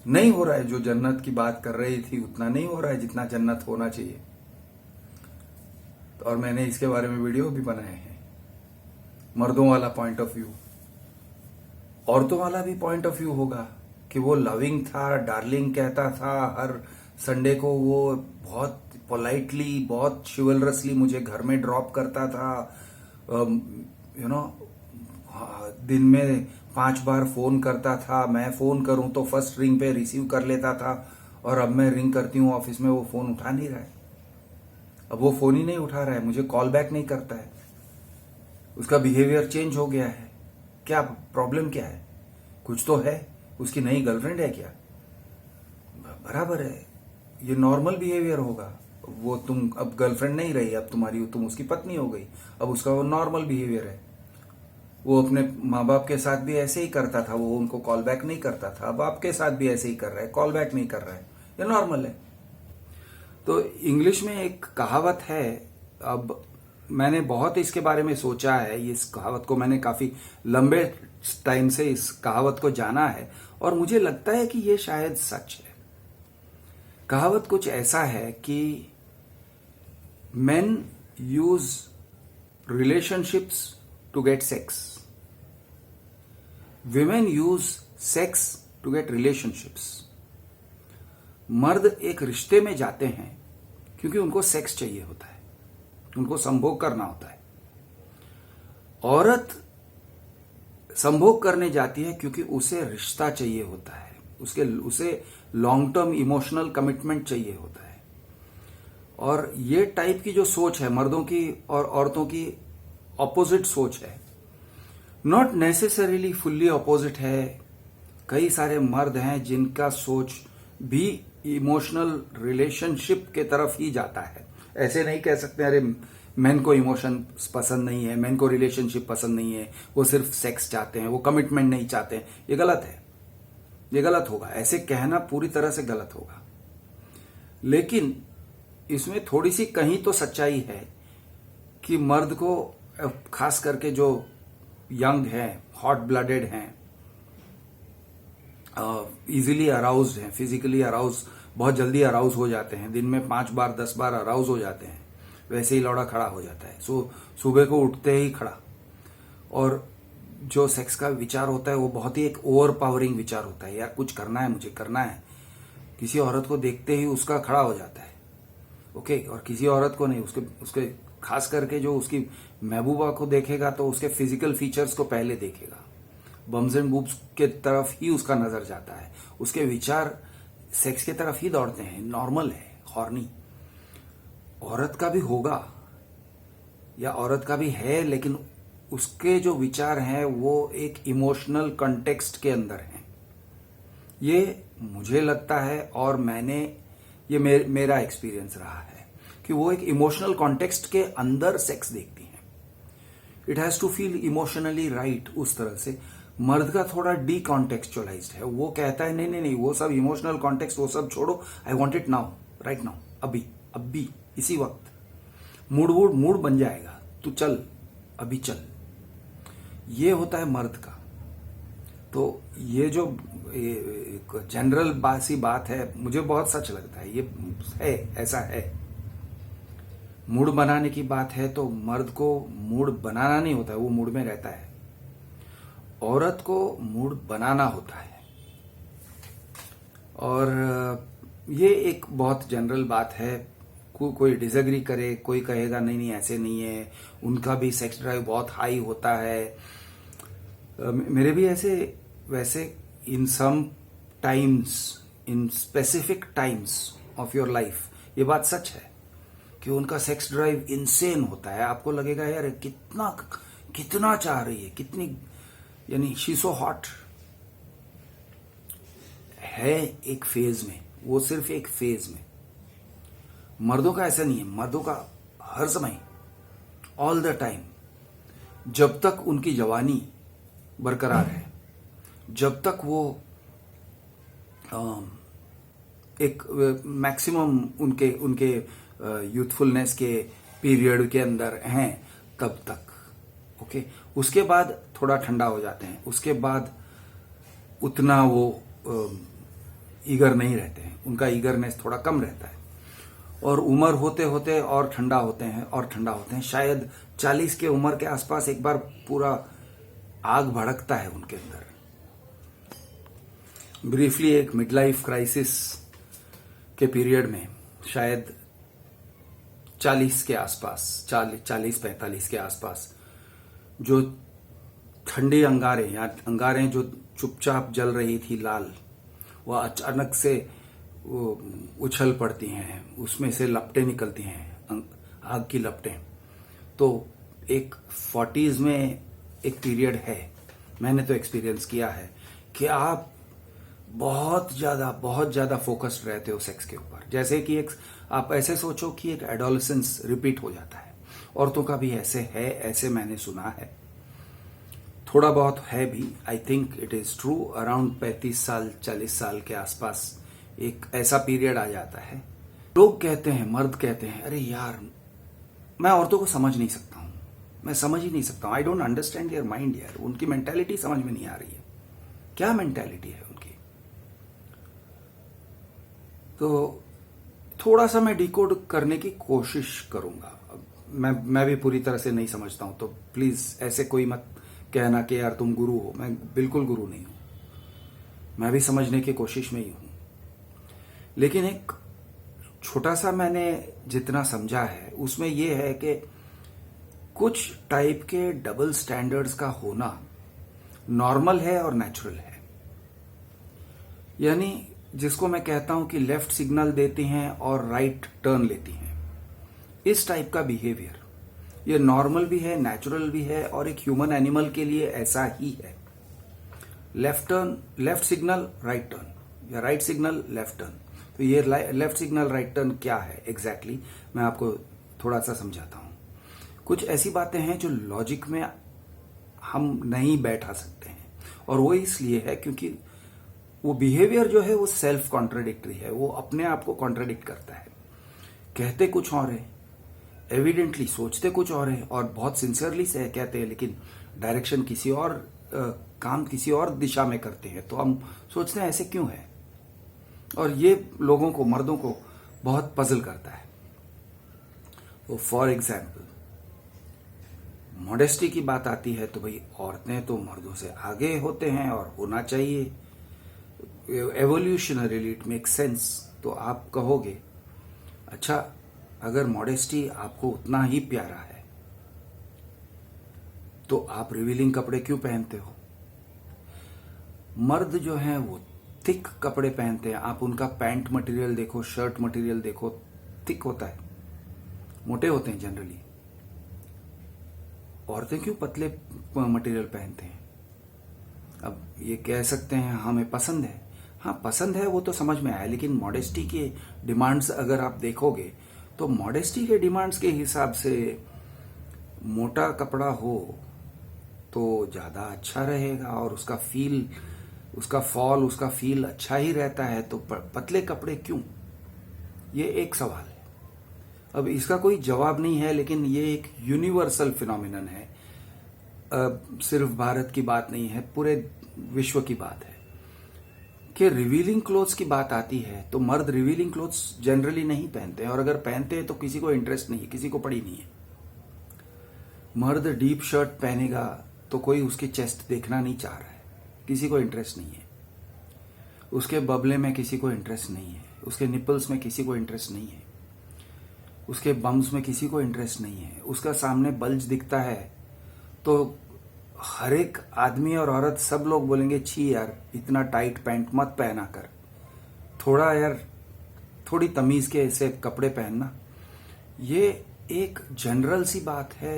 नहीं हो रहा है, जो जन्नत की बात कर रही थी उतना नहीं हो रहा है जितना जन्नत होना चाहिए। और मैंने इसके बारे में वीडियो भी बनाए हैं। मर्दों वाला पॉइंट ऑफ व्यू, औरतों वाला भी पॉइंट ऑफ व्यू होगा कि वो लविंग था, डार्लिंग कहता था, हर संडे को वो बहुत पोलाइटली, बहुत शिवलरसली मुझे घर में ड्रॉप करता था, यू नो, दिन में 5 बार फोन करता था। मैं फोन करूं तो फर्स्ट रिंग पे रिसीव कर लेता था, और अब मैं रिंग करती हूं ऑफिस में, वो फोन उठा नहीं रहा है। अब वो फोन ही नहीं उठा रहा है, मुझे कॉल बैक नहीं करता है। उसका बिहेवियर चेंज हो गया है। क्या प्रॉब्लम क्या है? कुछ तो है। उसकी नई गर्लफ्रेंड है क्या? बराबर है, ये नॉर्मल बिहेवियर होगा। वो तुम अब गर्लफ्रेंड नहीं रही, अब तुम उसकी पत्नी हो गई। अब उसका वो नॉर्मल बिहेवियर है। वो अपने माँ बाप के साथ भी ऐसे ही करता था, वो उनको कॉल बैक नहीं करता था। अब आपके साथ भी ऐसे ही कर रहा है, कॉल बैक नहीं कर रहा है, ये नॉर्मल है। तो इंग्लिश में एक कहावत है, अब मैंने बहुत इसके बारे में सोचा है, इस कहावत को मैंने काफी लंबे टाइम से इस कहावत को जाना है, और मुझे लगता है कि ये शायद सच है। कहावत कुछ ऐसा है कि men use relationships to get sex. Women use sex to get relationships. मर्द एक रिश्ते में जाते हैं क्योंकि उनको सेक्स चाहिए होता है, उनको संभोग करना होता है। औरत संभोग करने जाती है क्योंकि उसे रिश्ता चाहिए होता है, उसे लॉन्ग टर्म इमोशनल कमिटमेंट चाहिए होता है। और ये टाइप की जो सोच है मर्दों की और औरतों की, ऑपोजिट सोच है। नॉट नेसेसरीली फुल्ली ऑपोजिट है। कई सारे मर्द हैं जिनका सोच भी इमोशनल रिलेशनशिप के तरफ ही जाता है। ऐसे नहीं कह सकते अरे मैन को इमोशन पसंद नहीं है, मैन को रिलेशनशिप पसंद नहीं है, वो सिर्फ सेक्स चाहते हैं, वो कमिटमेंट नहीं चाहते हैं। ये गलत है, ये गलत होगा, ऐसे कहना पूरी तरह से गलत होगा। लेकिन इसमें थोड़ी सी कहीं तो सच्चाई है कि मर्द को, खास करके जो यंग हैं, हॉट ब्लडेड हैं, इजीली अराउज्ड हैं, फिजिकली अराउज, बहुत जल्दी अराउज हो जाते हैं, दिन में 5 बार 10 बार अराउज हो जाते हैं, वैसे ही लौड़ा खड़ा हो जाता है। सुबह को उठते ही खड़ा। और जो सेक्स का विचार होता है वो बहुत ही एक ओवर पावरिंग विचार होता है, यार कुछ करना है, मुझे करना है। किसी औरत को देखते ही उसका खड़ा हो जाता है, ओके। और किसी औरत को नहीं, उसके खास करके जो उसकी महबूबा को देखेगा तो उसके फिजिकल फीचर्स को पहले देखेगा, बम्स एंड बूब्स के तरफ ही उसका नजर जाता है, उसके विचार सेक्स के तरफ ही दौड़ते हैं। नॉर्मल है, हॉर्नी। औरत का भी होगा या औरत का भी है, लेकिन उसके जो विचार हैं वो एक इमोशनल कॉन्टेक्स्ट के अंदर हैं। ये मुझे लगता है, और ये मेरा एक्सपीरियंस रहा है कि वो एक इमोशनल कॉन्टेक्स्ट के अंदर सेक्स देखती हैं। It has to feel emotionally right. उस तरह से मर्द का थोड़ा डी कॉन्टेक्चुअलाइज्ड है। वो कहता है नहीं नहीं नहीं, वो सब इमोशनल कॉन्टेक्स्ट वो सब छोड़ो, I want it now, right now, अभी इसी वक्त। मूड बन जाएगा, तू चल, अभी चल। ये होता है मर्द का। तो ये जो जनरल बासी बात है, मुझे बहुत सच लगता है। ये है, ऐसा है। मूड बनाने की बात है तो मर्द को मूड बनाना नहीं होता है, वो मूड में रहता है। औरत को मूड बनाना होता है। और ये एक बहुत जनरल बात है। कोई डिसएग्री करे, कोई कहेगा नहीं नहीं ऐसे नहीं है, उनका भी सेक्स ड्राइव बहुत हाई होता है। मेरे भी ऐसे वैसे in some times, in specific times of your life, ये बात सच है कि उनका सेक्स ड्राइव इनसेन होता है। आपको लगेगा यार कितना चाह रही है, कितनी, यानी शी सो हॉट है एक फेज में, वो सिर्फ एक फेज में। मर्दों का ऐसा नहीं है, मर्दों का हर समय, ऑल द टाइम, जब तक उनकी जवानी बरकरार है, जब तक वो एक मैक्सिमम उनके उनके यूथफुलनेस के पीरियड के अंदर हैं, तब तक ओके। उसके बाद थोड़ा ठंडा हो जाते हैं, उसके बाद उतना वो ईगर नहीं रहते हैं, उनका ईगरनेस थोड़ा कम रहता है, और उम्र होते होते और ठंडा होते हैं और ठंडा होते हैं। शायद 40 के उम्र के आसपास एक बार पूरा आग भड़कता है उनके अंदर। ब्रीफली एक मिड लाइफ क्राइसिस के पीरियड में, शायद 40 के आसपास, 40-45 के आसपास, जो ठंडी अंगारें या अंगारें जो चुपचाप जल रही थी लाल, वह अचानक से उछल पड़ती हैं, उसमें से लपटें निकलती हैं, आग की लपटें। तो एक 40s में एक पीरियड है, मैंने तो एक्सपीरियंस किया है, कि आप बहुत ज्यादा फोकस्ड रहते हो सेक्स के ऊपर। जैसे कि आप ऐसे सोचो कि एक एडोलेसेंस रिपीट हो जाता है। औरतों का भी ऐसे है, ऐसे मैंने सुना है, थोड़ा बहुत है भी। I think it is true, around 35 साल 40 साल के आसपास एक ऐसा पीरियड आ जाता है। लोग कहते हैं, मर्द कहते हैं, अरे यार मैं औरतों को समझ नहीं सकता हूं, मैं समझ ही नहीं सकता हूं, I don't understand their mind यार, उनकी मेंटालिटी समझ में नहीं आ रही है, क्या मेंटालिटी है उनकी। तो थोड़ा सा मैं डिकोड करने की कोशिश करूंगा। मैं भी पूरी तरह से नहीं समझता हूं, तो प्लीज ऐसे कोई मत कहना कि यार तुम गुरु हो, मैं बिल्कुल गुरु नहीं हूं, मैं भी समझने की कोशिश में ही हूं। लेकिन एक छोटा सा मैंने जितना समझा है उसमें यह है कि कुछ टाइप के डबल स्टैंडर्ड्स का होना नॉर्मल है और नेचुरल है। यानी जिसको मैं कहता हूं कि लेफ्ट सिग्नल देती हैं और राइट टर्न लेती हैं, इस टाइप का बिहेवियर ये नॉर्मल भी है, नेचुरल भी है, और एक ह्यूमन एनिमल के लिए ऐसा ही है। लेफ्ट सिग्नल राइट टर्न, या राइट सिग्नल लेफ्ट टर्न। तो ये लेफ्ट सिग्नल राइट टर्न क्या है एग्जैक्टली मैं आपको थोड़ा सा समझाता हूं। कुछ ऐसी बातें हैं जो लॉजिक में हम नहीं बैठा सकते हैं, और वो इसलिए है क्योंकि वो बिहेवियर जो है वो सेल्फ कॉन्ट्राडिक्टरी है, वो अपने आप को कॉन्ट्राडिक्ट करता है। कहते कुछ और है, एविडेंटली सोचते कुछ और है, और बहुत सिंसियरली से कहते हैं, लेकिन डायरेक्शन किसी और, काम किसी और दिशा में करते हैं। तो हम सोचते हैं ऐसे क्यों है, और ये लोगों को, मर्दों को बहुत पजल करता है। तो फॉर एग्जाम्पल मॉडेस्टी की बात आती है तो भाई औरतें तो मर्दों से आगे होते हैं और होना चाहिए, एवोल्यूशनरीली इट मेक सेंस। तो आप कहोगे अच्छा, अगर मॉडेस्टी आपको उतना ही प्यारा है तो आप रिवीलिंग कपड़े क्यों पहनते हो? मर्द जो हैं वो थिक कपड़े पहनते हैं, आप उनका पैंट मटेरियल देखो, शर्ट मटेरियल देखो, थिक होता है, मोटे होते हैं जनरली। औरतें क्यों पतले मटेरियल पहनते हैं? अब ये कह सकते हैं हमें पसंद है, हाँ पसंद है, वो तो समझ में आया, लेकिन मॉडेस्टी के डिमांड्स अगर आप देखोगे तो मॉडेस्टी के डिमांड्स के हिसाब से मोटा कपड़ा हो तो ज्यादा अच्छा रहेगा, और उसका फील, उसका फॉल, उसका फील अच्छा ही रहता है। तो पतले कपड़े क्यों? ये एक सवाल है। अब इसका कोई जवाब नहीं है, लेकिन ये एक यूनिवर्सल फिनोमिनन है, सिर्फ भारत की बात नहीं है, पूरे विश्व की बात है कि रिवीलिंग क्लोथ्स की बात आती है तो मर्द रिवीलिंग क्लोथ्स जनरली नहीं पहनते हैं, और अगर पहनते हैं तो किसी को इंटरेस्ट नहीं है, किसी को पड़ी नहीं है। मर्द डीप शर्ट पहनेगा तो कोई उसकी चेस्ट देखना नहीं चाह रहा है, किसी को इंटरेस्ट नहीं है, उसके बबले में किसी को इंटरेस्ट नहीं है, उसके निपल्स में किसी को इंटरेस्ट नहीं है, उसके बम्स में किसी को इंटरेस्ट नहीं है। उसका सामने बल्ज दिखता है तो हर एक आदमी और औरत सब लोग बोलेंगे छी यार, इतना टाइट पैंट मत पहना कर, थोड़ा यार, थोड़ी तमीज के ऐसे कपड़े पहनना। ये एक जनरल सी बात है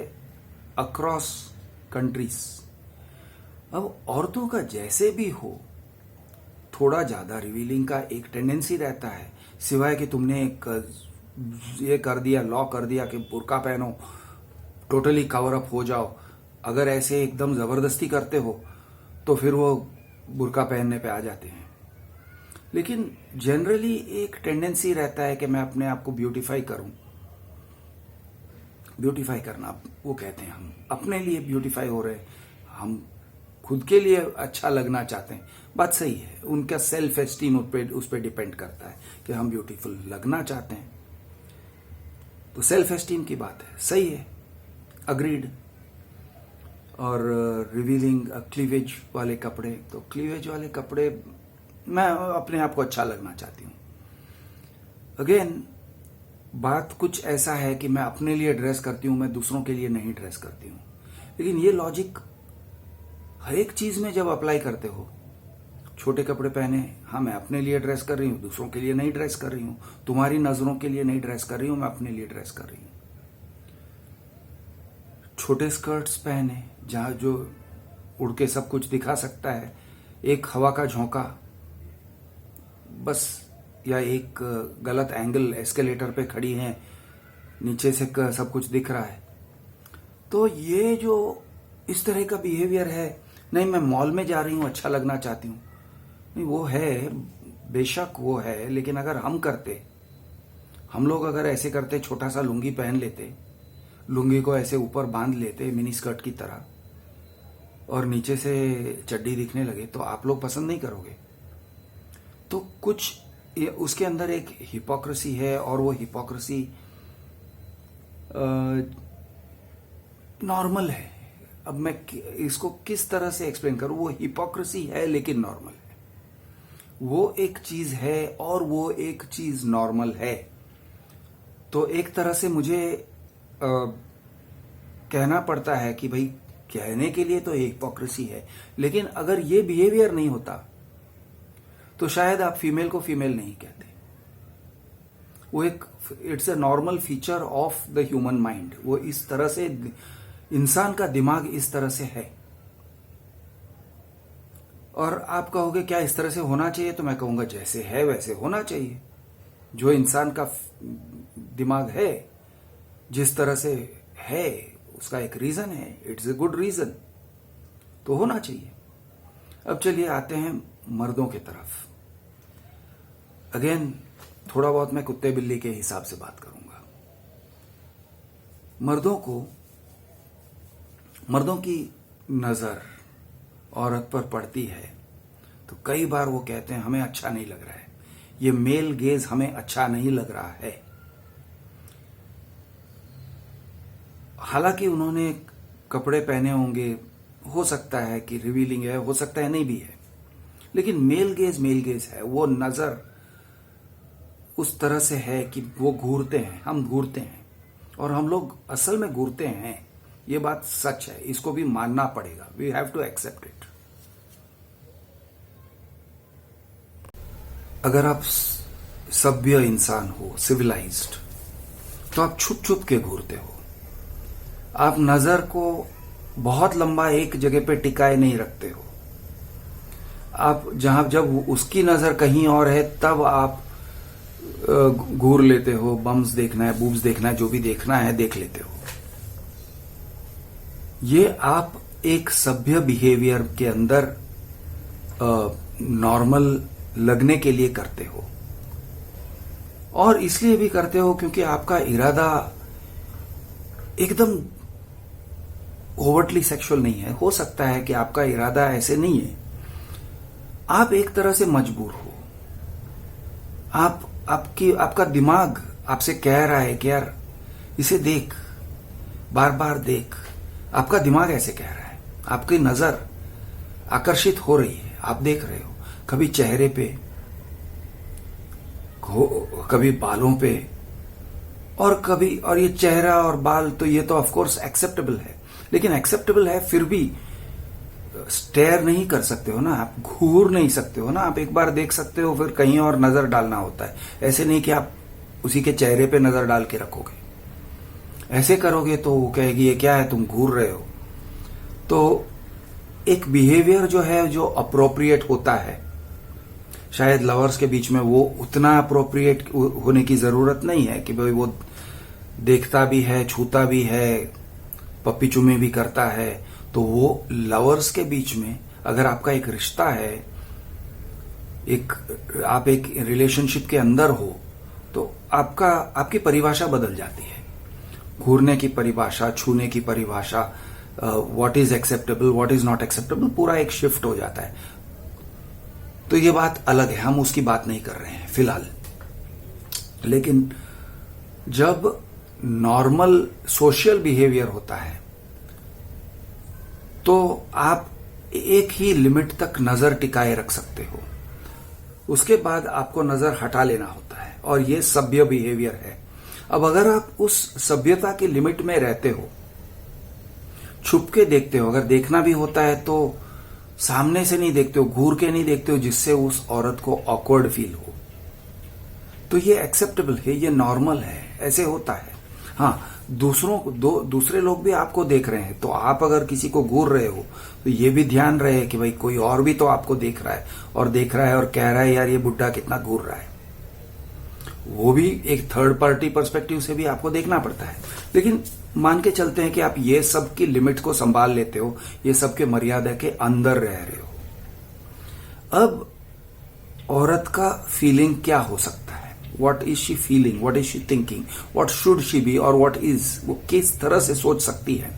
अक्रॉस कंट्रीज। अब औरतों का जैसे भी हो, थोड़ा ज्यादा रिवीलिंग का एक टेंडेंसी रहता है, सिवाय कि तुमने एक ये कर दिया, लॉ कर दिया कि बुर्का पहनो, टोटली कवर अप हो जाओ। अगर ऐसे एकदम जबरदस्ती करते हो तो फिर वो बुर्का पहनने पे आ जाते हैं। लेकिन जनरली एक टेंडेंसी रहता है कि मैं अपने आप को ब्यूटीफाई करूं। ब्यूटीफाई करना वो कहते हैं, हम अपने लिए ब्यूटीफाई हो रहे, हम खुद के लिए अच्छा लगना चाहते हैं। बात सही है, उनका सेल्फ एस्टीम उस पर डिपेंड करता है कि हम ब्यूटीफुल लगना चाहते हैं। तो सेल्फ एस्टीम की बात है, सही है, अग्रीड। और रिवीलिंग क्लीवेज वाले कपड़े, तो क्लीवेज वाले कपड़े मैं अपने आप को अच्छा लगना चाहती हूँ। अगेन बात कुछ ऐसा है कि मैं अपने लिए ड्रेस करती हूँ, मैं दूसरों के लिए नहीं ड्रेस करती हूँ। लेकिन ये लॉजिक हर एक चीज में जब अप्लाई करते हो, छोटे कपड़े पहने, हाँ मैं अपने लिए ड्रेस कर रही हूँ, दूसरों के लिए नहीं ड्रेस कर रही हूँ, तुम्हारी नजरों के लिए नहीं ड्रेस कर रही हूँ, मैं अपने लिए ड्रेस कर रही हूँ। छोटे स्कर्ट्स पहने जहां जो उड़ के सब कुछ दिखा सकता है, एक हवा का झोंका बस, या एक गलत एंगल, एस्केलेटर पे खड़ी हैं, नीचे से सब कुछ दिख रहा है। तो ये जो इस तरह का बिहेवियर है, नहीं मैं मॉल में जा रही हूं, अच्छा लगना चाहती हूं, नहीं वो है, बेशक वो है। लेकिन अगर हम लोग अगर ऐसे करते, छोटा सा लुंगी पहन लेते, लुंगी को ऐसे ऊपर बांध लेते मिनी स्कर्ट की तरह, और नीचे से चड्डी दिखने लगे, तो आप लोग पसंद नहीं करोगे। तो कुछ उसके अंदर एक हिपोक्रेसी है, और वो हिपोक्रेसी नॉर्मल है। अब मैं इसको किस तरह से एक्सप्लेन करूं, वो हिपोक्रेसी है लेकिन नॉर्मल है। वो एक चीज है और वो एक चीज नॉर्मल है। तो एक तरह से मुझे कहना पड़ता है कि भाई कहने के लिए तो हिपोक्रेसी है, लेकिन अगर ये बिहेवियर नहीं होता तो शायद आप फीमेल को फीमेल नहीं कहते। वो एक it's a normal feature of the human mind. वो इस तरह से, इंसान का दिमाग इस तरह से है। और आप कहोगे क्या इस तरह से होना चाहिए, तो मैं कहूंगा जैसे है वैसे होना चाहिए। जो इंसान का दिमाग है जिस तरह से है, उसका एक रीजन है, इट्स ए गुड रीजन, तो होना चाहिए। अब चलिए आते हैं मर्दों की तरफ। अगेन थोड़ा बहुत मैं कुत्ते बिल्ली के हिसाब से बात करूंगा। मर्दों की नजर औरत पर पड़ती है तो कई बार वो कहते हैं हमें अच्छा नहीं लग रहा है, ये मेल गेज हमें अच्छा नहीं लग रहा है। हालांकि उन्होंने कपड़े पहने होंगे, हो सकता है कि रिवीलिंग है, हो सकता है नहीं भी है, लेकिन मेल गेज है। वो नजर उस तरह से है कि वो घूरते हैं, हम घूरते हैं, और हम लोग असल में घूरते हैं। ये बात सच है, इसको भी मानना पड़ेगा। We have to accept it. अगर आप सभ्य इंसान हो, सिविलाइज्ड, तो आप छुप छुप के घूरते हो। आप नजर को बहुत लंबा एक जगह पे टिकाए नहीं रखते हो। आप जब उसकी नजर कहीं और है तब आप घूर लेते हो। बम्स देखना है, बूब्स देखना है, जो भी देखना है देख लेते हो। ये आप एक सभ्य बिहेवियर के अंदर नॉर्मल लगने के लिए करते हो, और इसलिए भी करते हो क्योंकि आपका इरादा एकदम ओवरटली सेक्सुअल नहीं है। हो सकता है कि आपका इरादा ऐसे नहीं है, आप एक तरह से मजबूर हो। आपका दिमाग आपसे कह रहा है कि यार इसे देख, बार बार देख। आपका दिमाग ऐसे कह रहा है, आपकी नजर आकर्षित हो रही है, आप देख रहे हो, कभी चेहरे पे, कभी बालों पे, और ये चेहरा और बाल तो ये तो ऑफ कोर्स एक्सेप्टेबल है, लेकिन एक्सेप्टेबल है फिर भी स्टेयर नहीं कर सकते हो ना, आप घूर नहीं सकते हो ना। आप एक बार देख सकते हो, फिर कहीं और नजर डालना होता है। ऐसे नहीं कि आप उसी के चेहरे पे नजर डाल के रखोगे। ऐसे करोगे तो वो कहेगी ये क्या है, तुम घूर रहे हो। तो एक बिहेवियर जो है, जो अप्रोप्रिएट होता है, शायद लवर्स के बीच में वो उतना अप्रोप्रिएट होने की जरूरत नहीं है कि भाई वो देखता भी है, छूता भी है, पप्पी चुम्मी भी करता है। तो वो लवर्स के बीच में अगर आपका एक रिश्ता है, आप एक रिलेशनशिप के अंदर हो, तो आपकी परिभाषा बदल जाती है। घूरने की परिभाषा, छूने की परिभाषा, what is acceptable, what is not acceptable, पूरा एक शिफ्ट हो जाता है। तो ये बात अलग है, हम उसकी बात नहीं कर रहे हैं फिलहाल। लेकिन जब नॉर्मल सोशल बिहेवियर होता है तो आप एक ही लिमिट तक नजर टिकाए रख सकते हो, उसके बाद आपको नजर हटा लेना होता है, और ये सभ्य बिहेवियर है। अब अगर आप उस सभ्यता की लिमिट में रहते हो, छुप के देखते हो, अगर देखना भी होता है तो सामने से नहीं देखते हो, घूर के नहीं देखते हो, जिससे उस औरत को ऑकवर्ड फील हो, तो ये एक्सेप्टेबल है, ये नॉर्मल है, ऐसे होता है। हाँ, दूसरे लोग भी आपको देख रहे हैं, तो आप अगर किसी को घूर रहे हो तो ये भी ध्यान रहे कि भाई कोई और भी तो आपको देख रहा है और कह रहा है यार ये बुड्ढा कितना घूर रहा है। वो भी एक थर्ड पार्टी पर्सपेक्टिव से भी आपको देखना पड़ता है। लेकिन मान के चलते हैं कि आप ये सब की लिमिट को संभाल लेते हो, ये सब के मर्यादा के अंदर रह रहे हो। अब औरत का फीलिंग क्या हो सकता है? What is she feeling? What is she thinking? What should she be or what is? वो किस तरह से सोच सकती है?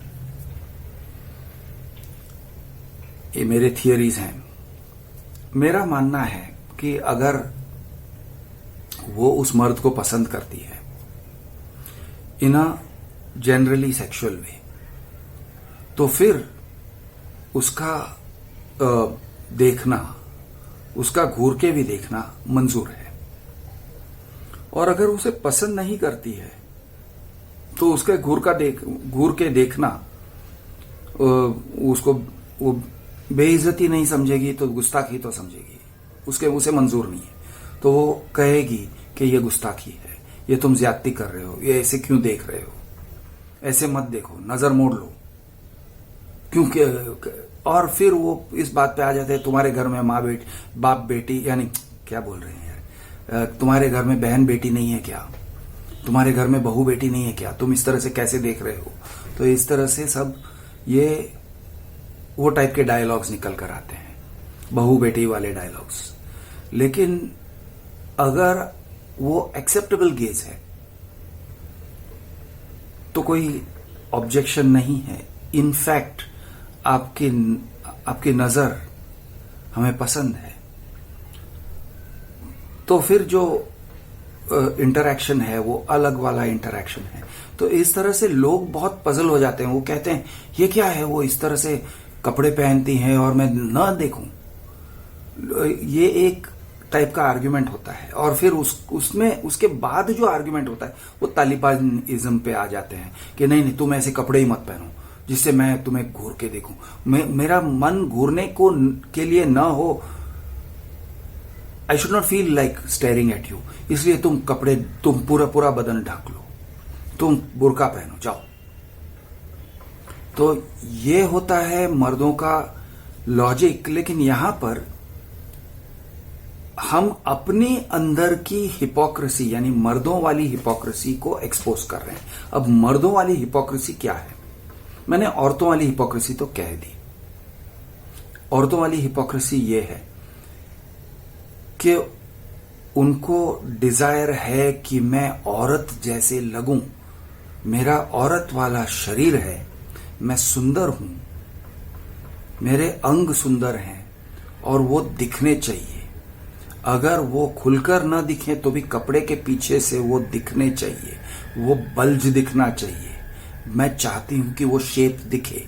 ये मेरे थियरीज हैं। मेरा मानना है कि अगर वो उस मर्द को पसंद करती है इन अ जनरली सेक्सुअल वे, तो फिर उसका देखना, उसका घूर के भी देखना मंजूर है। और अगर उसे पसंद नहीं करती है तो उसके घूर के देखना उसको वो बेइज्जती नहीं समझेगी तो गुस्ताखी तो समझेगी, उसे मंजूर नहीं है। तो वो कहेगी कि ये गुस्ताखी है, ये तुम ज्यादती कर रहे हो, ये ऐसे क्यों देख रहे हो, ऐसे मत देखो, नजर मोड़ लो, क्योंकि और फिर वो इस बात पे आ जाते हैं, तुम्हारे घर में बाप बेटी, यानी क्या बोल रहे हैं यार, तुम्हारे घर में बहन बेटी नहीं है क्या, तुम्हारे घर में बहू बेटी नहीं है क्या, तुम इस तरह से कैसे देख रहे हो। तो इस तरह से सब ये वो टाइप के डायलॉग्स निकल कर आते हैं, बहू बेटी वाले डायलॉग्स। लेकिन अगर वो एक्सेप्टेबल गेज है तो कोई ऑब्जेक्शन नहीं है। इनफैक्ट आपकी नजर हमें पसंद है, तो फिर जो इंटरैक्शन है वो अलग वाला इंटरैक्शन है। तो इस तरह से लोग बहुत पजल हो जाते हैं, वो कहते हैं ये क्या है, वो इस तरह से कपड़े पहनती हैं और मैं ना देखूं। ये एक टाइप का आर्ग्यूमेंट होता है। और फिर उसमें उसके बाद जो आर्ग्यूमेंट होता है वो तालिबानिज्म पे आ जाते हैं कि नहीं तुम ऐसे कपड़े ही मत पहनो जिससे मैं तुम्हें घूर के देखूं, मेरा मन घूरने के लिए ना हो, I should not feel like staring at you, इसलिए तुम पूरा बदन ढक लो, तुम बुर्का पहनो जाओ। तो ये होता है मर्दों का लॉजिक। लेकिन यहां पर हम अपने अंदर की हिपोक्रेसी यानी मर्दों वाली हिपोक्रेसी को एक्सपोज कर रहे हैं। अब मर्दों वाली हिपोक्रेसी क्या है? मैंने औरतों वाली हिपोक्रेसी तो कह दी। औरतों वाली हिपोक्रेसी ये है कि उनको डिजायर है कि मैं औरत जैसे लगूं, मेरा औरत वाला शरीर है, मैं सुंदर हूं, मेरे अंग सुंदर हैं और वो दिखने चाहिए। अगर वो खुलकर न दिखे तो भी कपड़े के पीछे से वो दिखने चाहिए, वो बल्ज दिखना चाहिए। मैं चाहती हूं कि वो शेप दिखे,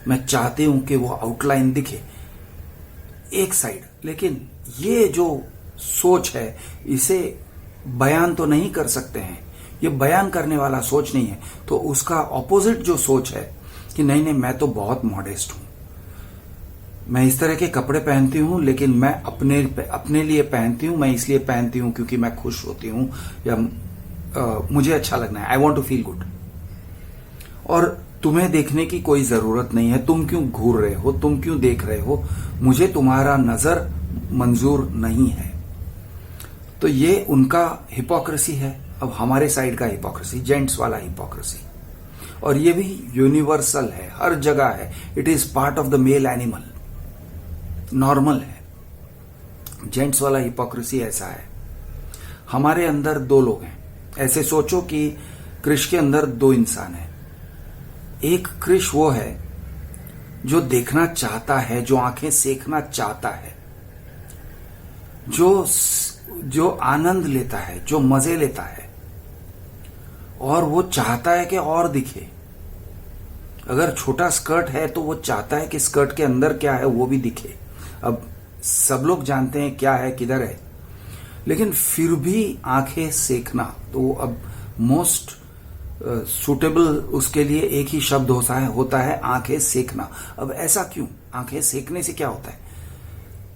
मैं चाहती हूं कि वो आउटलाइन दिखे एक साइड। लेकिन ये जो सोच है इसे बयान तो नहीं कर सकते हैं, ये बयान करने वाला सोच नहीं है। तो उसका ऑपोजिट जो सोच है कि नहीं मैं तो बहुत मॉडेस्ट हूं, मैं इस तरह के कपड़े पहनती हूं, लेकिन मैं अपने लिए पहनती हूं, मैं इसलिए पहनती हूं क्योंकि मैं खुश होती हूं या मुझे अच्छा लगना है, I want to feel good. और तुम्हें देखने की कोई जरूरत नहीं है, तुम क्यों घूर रहे हो, तुम क्यों देख रहे हो, मुझे तुम्हारा नजर मंजूर नहीं है। तो ये उनका हिपोक्रेसी है। अब हमारे साइड का हिपोक्रेसी, जेंट्स वाला हिपोक्रेसी, और ये भी यूनिवर्सल है, हर जगह है। It is part of the male animal, normal है। जेंट्स वाला हिपोक्रेसी ऐसा है। हमारे अंदर दो लोग हैं। ऐसे सोचो कि कृष के अंदर दो इंसान हैं। एक कृष वो है जो देखना चाहता है, जो आंखें सेकना चाहता है, जो आनंद लेता है, जो मजे लेता है, और वो चाहता है कि और दिखे। अगर छोटा स्कर्ट है तो वो चाहता है कि स्कर्ट के अंदर क्या है वो भी दिखे। अब सब लोग जानते हैं क्या है, किधर है, लेकिन फिर भी आंखें सेकना, तो अब मोस्ट सूटेबल उसके लिए एक ही शब्द होता है आंखें सेकना। अब ऐसा क्यों? आंखें सेकने से क्या होता है?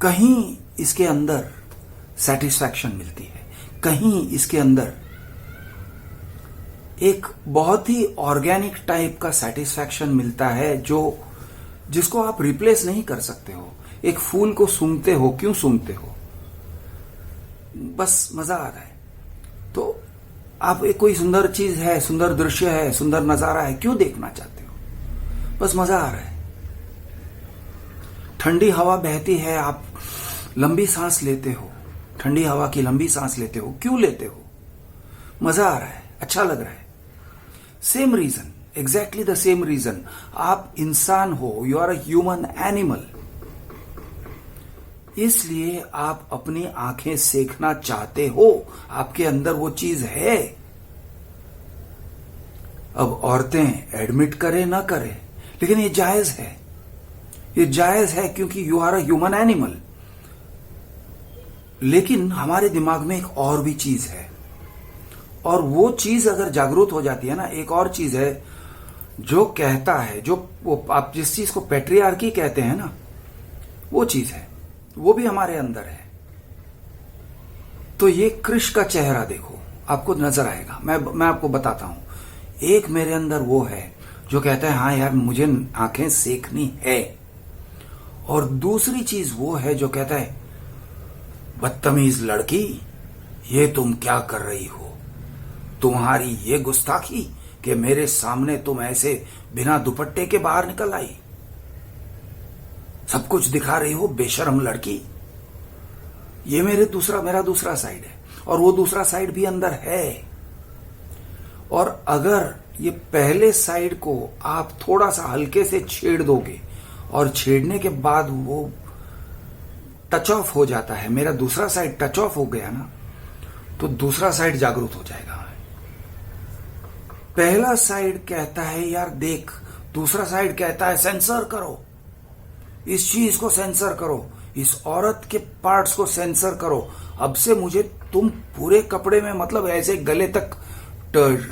कहीं इसके अंदर सेटिस्फैक्शन मिलती है, कहीं इसके अंदर एक बहुत ही ऑर्गेनिक टाइप का सेटिस्फैक्शन मिलता है, जिसको आप रिप्लेस नहीं कर सकते हो। एक फूल को सूंघते हो, क्यों सूंघते हो? बस मजा आ रहा है। तो आप एक कोई सुंदर चीज है, सुंदर दृश्य है, सुंदर नजारा है, क्यों देखना चाहते हो? बस मजा आ रहा है। ठंडी हवा बहती है, आप लंबी सांस लेते हो, ठंडी हवा की लंबी सांस लेते हो, क्यों लेते हो? मजा आ रहा है, अच्छा लग रहा है। Same reason, exactly the same reason. आप इंसान हो, you are a human animal, इसलिए आप अपनी आंखें सेकना चाहते हो। आपके अंदर वो चीज है। अब औरतें एडमिट करें ना करें, लेकिन ये जायज है। ये जायज है क्योंकि you are a human animal. लेकिन हमारे दिमाग में एक और भी चीज है, और वो चीज अगर जागरूक हो जाती है ना, एक और चीज है जो कहता है, जो वो आप जिस चीज को पैट्रियार्की कहते हैं ना, वो चीज है, वो भी हमारे अंदर है। तो ये कृष का चेहरा देखो, आपको नजर आएगा। मैं आपको बताता हूं। एक मेरे अंदर वो है जो कहता है हाँ यार मुझे आंखें सेकनी है, और दूसरी चीज वो है जो कहता है बदतमीज लड़की, ये तुम क्या कर रही हो? तुम्हारी ये गुस्ताखी कि मेरे सामने तुम ऐसे बिना दुपट्टे के बाहर निकल आई, सब कुछ दिखा रही हो, बेशर्म लड़की। ये मेरा दूसरा साइड है, और वो दूसरा साइड भी अंदर है। और अगर ये पहले साइड को आप थोड़ा सा हल्के से छेड़ दोगे, और छेड़ने के बाद वो टच ऑफ हो जाता है, मेरा दूसरा साइड टच ऑफ हो गया ना, तो दूसरा साइड जागरूक हो जाएगा। पहला साइड कहता है यार देख, दूसरा साइड कहता है सेंसर करो, इस चीज को सेंसर करो, इस औरत के पार्ट्स को सेंसर करो। अब से मुझे तुम पूरे कपड़े में, मतलब ऐसे गले तक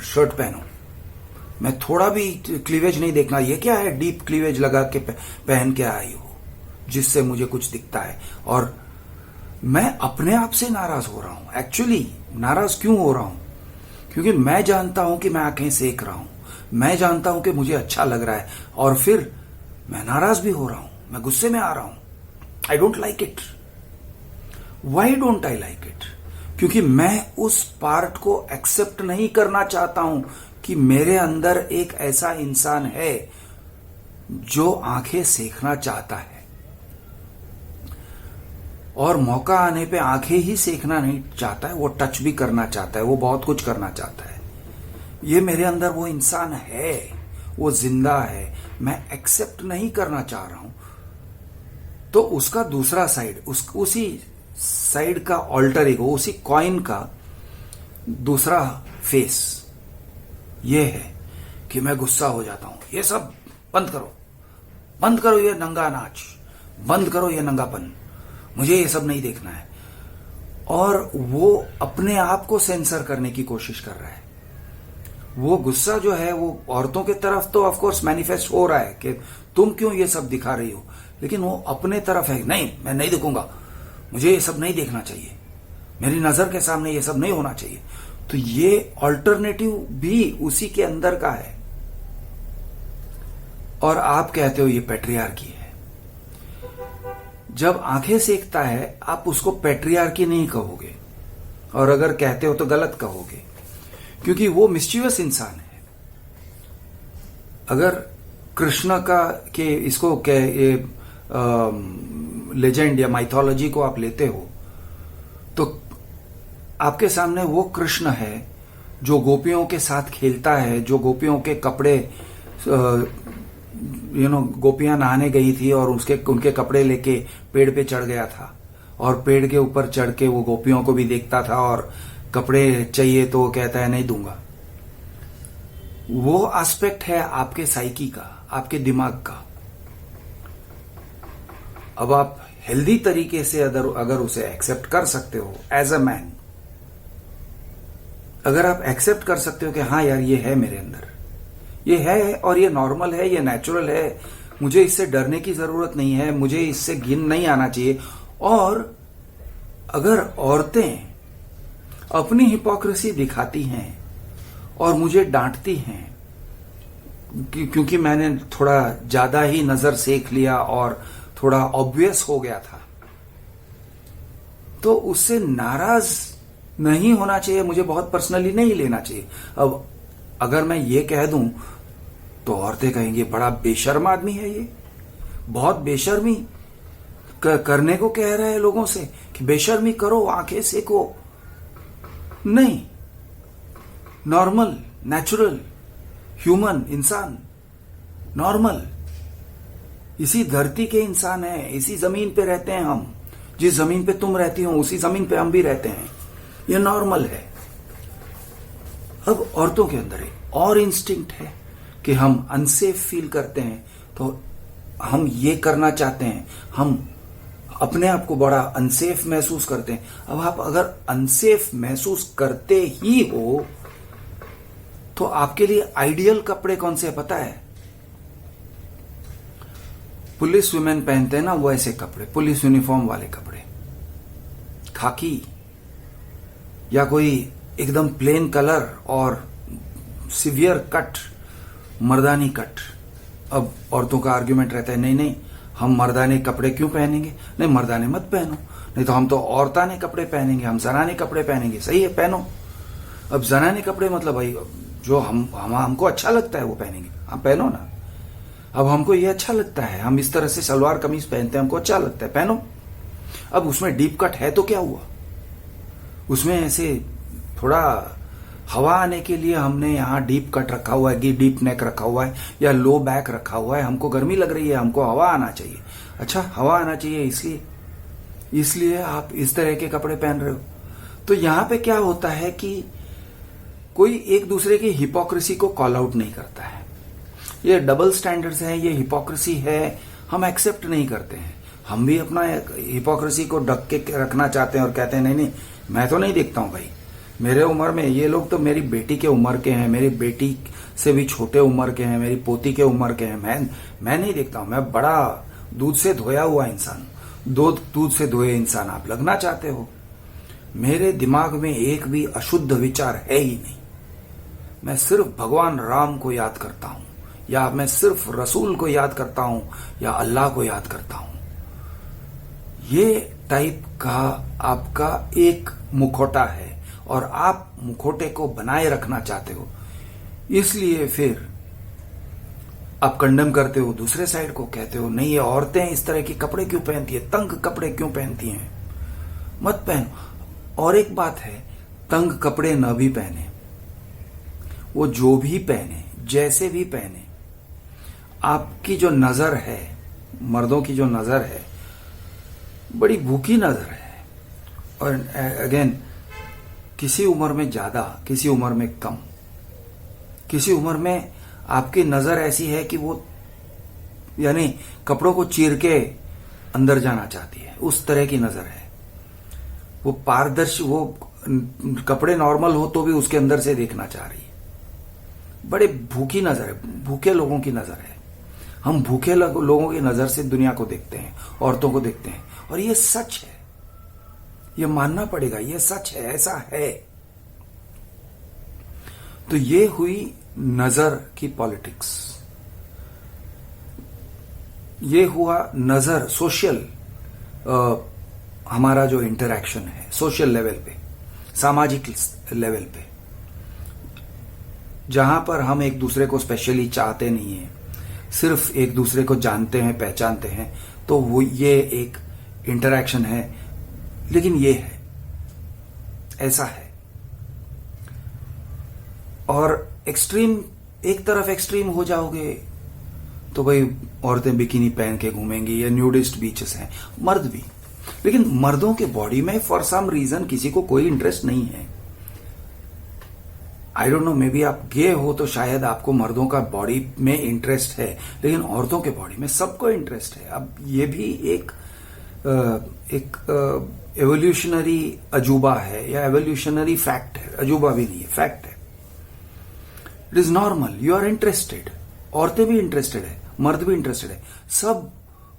शर्ट पहनो, मैं थोड़ा भी क्लीवेज नहीं देखना। ये क्या है डीप क्लीवेज लगा के पहन के आई हो जिससे मुझे कुछ दिखता है? और मैं अपने आप से नाराज हो रहा हूं। एक्चुअली नाराज क्यों हो रहा हूं? क्योंकि मैं जानता हूं कि मैं आंखें सेक रहा हूं, मैं जानता हूं कि मुझे अच्छा लग रहा है, और फिर मैं नाराज भी हो रहा हूं, मैं गुस्से में आ रहा हूं। I don't like it. Why don't I like it? क्योंकि मैं उस पार्ट को एक्सेप्ट नहीं करना चाहता हूं कि मेरे अंदर एक ऐसा इंसान है जो आंखें सेकना चाहता है, और मौका आने पे आंखें ही सेकना नहीं चाहता है, वो टच भी करना चाहता है, वो बहुत कुछ करना चाहता है। ये मेरे अंदर वो इंसान है, वो जिंदा है, मैं एक्सेप्ट नहीं करना चाह रहा हूं। तो उसका दूसरा साइड, उसी साइड का ऑल्टर ईगो, उसी कॉइन का दूसरा फेस ये है कि मैं गुस्सा हो जाता हूं। ये सब बंद करो, बंद करो ये नंगा नाच, बंद करो ये नंगापन, मुझे ये सब नहीं देखना है। और वो अपने आप को सेंसर करने की कोशिश कर रहा है। वो गुस्सा जो है वो औरतों की तरफ तो ऑफ कोर्स मैनिफेस्ट हो रहा है कि तुम क्यों ये सब दिखा रही हो, लेकिन वो अपने तरफ है, नहीं मैं नहीं दिखूंगा, मुझे ये सब नहीं देखना चाहिए, मेरी नजर के सामने ये सब नहीं होना चाहिए। तो ये ऑल्टरनेटिव भी उसी के अंदर का है। और आप कहते हो ये पैट्रियार्की है। जब आंखें सेकता है आप उसको पैट्रियार्की नहीं कहोगे, और अगर कहते हो तो गलत कहोगे, क्योंकि वो मिस्चीवियस इंसान है। अगर कृष्ण का के इसको ये लेजेंड या माइथोलॉजी को आप लेते हो तो आपके सामने वो कृष्ण है जो गोपियों के साथ खेलता है, जो गोपियों के कपड़े गोपियां नहाने गई थी और उनके कपड़े लेके पेड़ पे चढ़ गया था, और पेड़ के ऊपर चढ़ के वो गोपियों को भी देखता था, और कपड़े चाहिए तो वो कहता है नहीं दूंगा। वो एस्पेक्ट है आपके साइकी का, आपके दिमाग का। अब आप हेल्दी तरीके से अगर उसे एक्सेप्ट कर सकते हो एज अ मैन, अगर आप एक्सेप्ट कर सकते हो कि हाँ यार ये है मेरे अंदर, ये है और ये नॉर्मल है, ये नेचुरल है, मुझे इससे डरने की जरूरत नहीं है, मुझे इससे घिन नहीं आना चाहिए। और अगर औरतें अपनी हिपोक्रेसी दिखाती हैं और मुझे डांटती हैं क्योंकि मैंने थोड़ा ज्यादा ही नजर सेक लिया और थोड़ा ऑब्वियस हो गया था, तो उससे नाराज नहीं होना चाहिए, मुझे बहुत पर्सनली नहीं लेना चाहिए। अब अगर मैं ये कह दूं तो औरतें कहेंगी बड़ा बेशर्म आदमी है ये, बहुत बेशर्मी करने को कह रहा है लोगों से कि बेशर्मी करो, आंखें सेको। नहीं, नॉर्मल, नेचुरल, ह्यूमन इंसान, नॉर्मल, इसी धरती के इंसान है, इसी जमीन पे रहते हैं हम, जिस जमीन पे तुम रहती हो उसी जमीन पे हम भी रहते हैं, ये नॉर्मल है। अब औरतों के अंदर एक और इंस्टिंक्ट है कि हम अनसेफ फील करते हैं तो हम ये करना चाहते हैं, हम अपने आप को बड़ा अनसेफ महसूस करते हैं। अब आप अगर अनसेफ महसूस करते ही हो तो आपके लिए आइडियल कपड़े कौन से है पता है? पुलिस वुमेन पहनते हैं ना वो ऐसे कपड़े, पुलिस यूनिफॉर्म वाले कपड़े, खाकी या कोई एकदम प्लेन कलर और सिवियर कट, मर्दानी कट। अब औरतों का आर्ग्यूमेंट रहता है नहीं नहीं हम मर्दाने कपड़े क्यों पहनेंगे, नहीं मर्दाने मत पहनो, नहीं तो हम तो औरताने कपड़े पहनेंगे, हम जनाने कपड़े पहनेंगे। सही है, पहनो। अब जनाने कपड़े मतलब भाई जो हमको अच्छा लगता है वो पहनेंगे, हम पहनो ना। अब हमको ये अच्छा लगता है, हम इस तरह से सलवार कमीज पहनते हैं, हमको अच्छा लगता है, पहनो। अब उसमें डीप कट है तो क्या हुआ, उसमें ऐसे थोड़ा हवा आने के लिए हमने यहाँ डीप कट रखा हुआ है, डीप नेक रखा हुआ है या लो बैक रखा हुआ है, हमको गर्मी लग रही है, हमको हवा आना चाहिए। अच्छा, हवा आना चाहिए इसलिए आप इस तरह के कपड़े पहन रहे हो। तो यहाँ पे क्या होता है कि कोई एक दूसरे की हिपोक्रेसी को कॉल आउट नहीं करता है। ये डबल स्टैंडर्ड्स है, ये हिपोक्रेसी है, हम एक्सेप्ट नहीं करते हैं। हम भी अपना हिपोक्रेसी को ढक के रखना चाहते हैं और कहते हैं नहीं नहीं मैं तो नहीं देखता हूं भाई, मेरे उम्र में ये लोग तो मेरी बेटी के उम्र के हैं, मेरी बेटी से भी छोटे उम्र के हैं, मेरी पोती के उम्र के हैं, मैं नहीं देखता हूं, मैं बड़ा दूध से धोया हुआ इंसान, दूध से धोए इंसान आप लगना चाहते हो। मेरे दिमाग में एक भी अशुद्ध विचार है ही नहीं। मैं सिर्फ भगवान राम को याद करता हूं, या मैं सिर्फ रसूल को याद करता हूं, या अल्लाह को याद करता हूं। ये टाइप का आपका एक मुखौटा है और आप मुखौटे को बनाए रखना चाहते हो, इसलिए फिर आप कंडेम करते हो दूसरे साइड को, कहते हो नहीं ये औरतें इस तरह के कपड़े क्यों पहनती है, तंग कपड़े क्यों पहनती हैं, मत पहनो। और एक बात है, तंग कपड़े न भी पहने, वो जो भी पहने, जैसे भी पहने, आपकी जो नजर है, मर्दों की जो नजर है बड़ी भूखी नजर है। और अगेन किसी उम्र में ज्यादा, किसी उम्र में कम, किसी उम्र में आपकी नजर ऐसी है कि वो यानी कपड़ों को चीर के अंदर जाना चाहती है, उस तरह की नजर है। वो पारदर्शी, वो कपड़े नॉर्मल हो तो भी उसके अंदर से देखना चाह रही है। बड़े भूखी नजर है, भूखे लोगों की नजर है। हम भूखे लोगों की नजर से दुनिया को देखते हैं, औरतों को देखते हैं, और ये सच है, ये मानना पड़ेगा, ये सच है, ऐसा है। तो ये हुई नजर की पॉलिटिक्स, ये हुआ नजर, सोशल हमारा जो इंटरैक्शन है सोशल लेवल पे, सामाजिक लेवल पे, जहां पर हम एक दूसरे को स्पेशली चाहते नहीं है, सिर्फ एक दूसरे को जानते हैं, पहचानते हैं, तो वो ये एक इंटरैक्शन है। लेकिन ये है, ऐसा है। और एक्सट्रीम, एक तरफ एक्सट्रीम हो जाओगे तो भाई औरतें बिकिनी पहन के घूमेंगी या न्यूडिस्ट बीचेस हैं, मर्द भी। लेकिन मर्दों के बॉडी में फॉर सम रीजन किसी को कोई इंटरेस्ट नहीं है। I don't know, may be आप गे हो तो शायद आपको मर्दों का बॉडी में इंटरेस्ट है, लेकिन औरतों के बॉडी में सबको इंटरेस्ट है। अब ये भी एक एवोल्यूशनरी अजूबा है या एवोल्यूशनरी फैक्ट है। अजूबा भी नहीं है, फैक्ट है। It is normal, you are interested. औरतें भी इंटरेस्टेड है, मर्द भी इंटरेस्टेड है। सब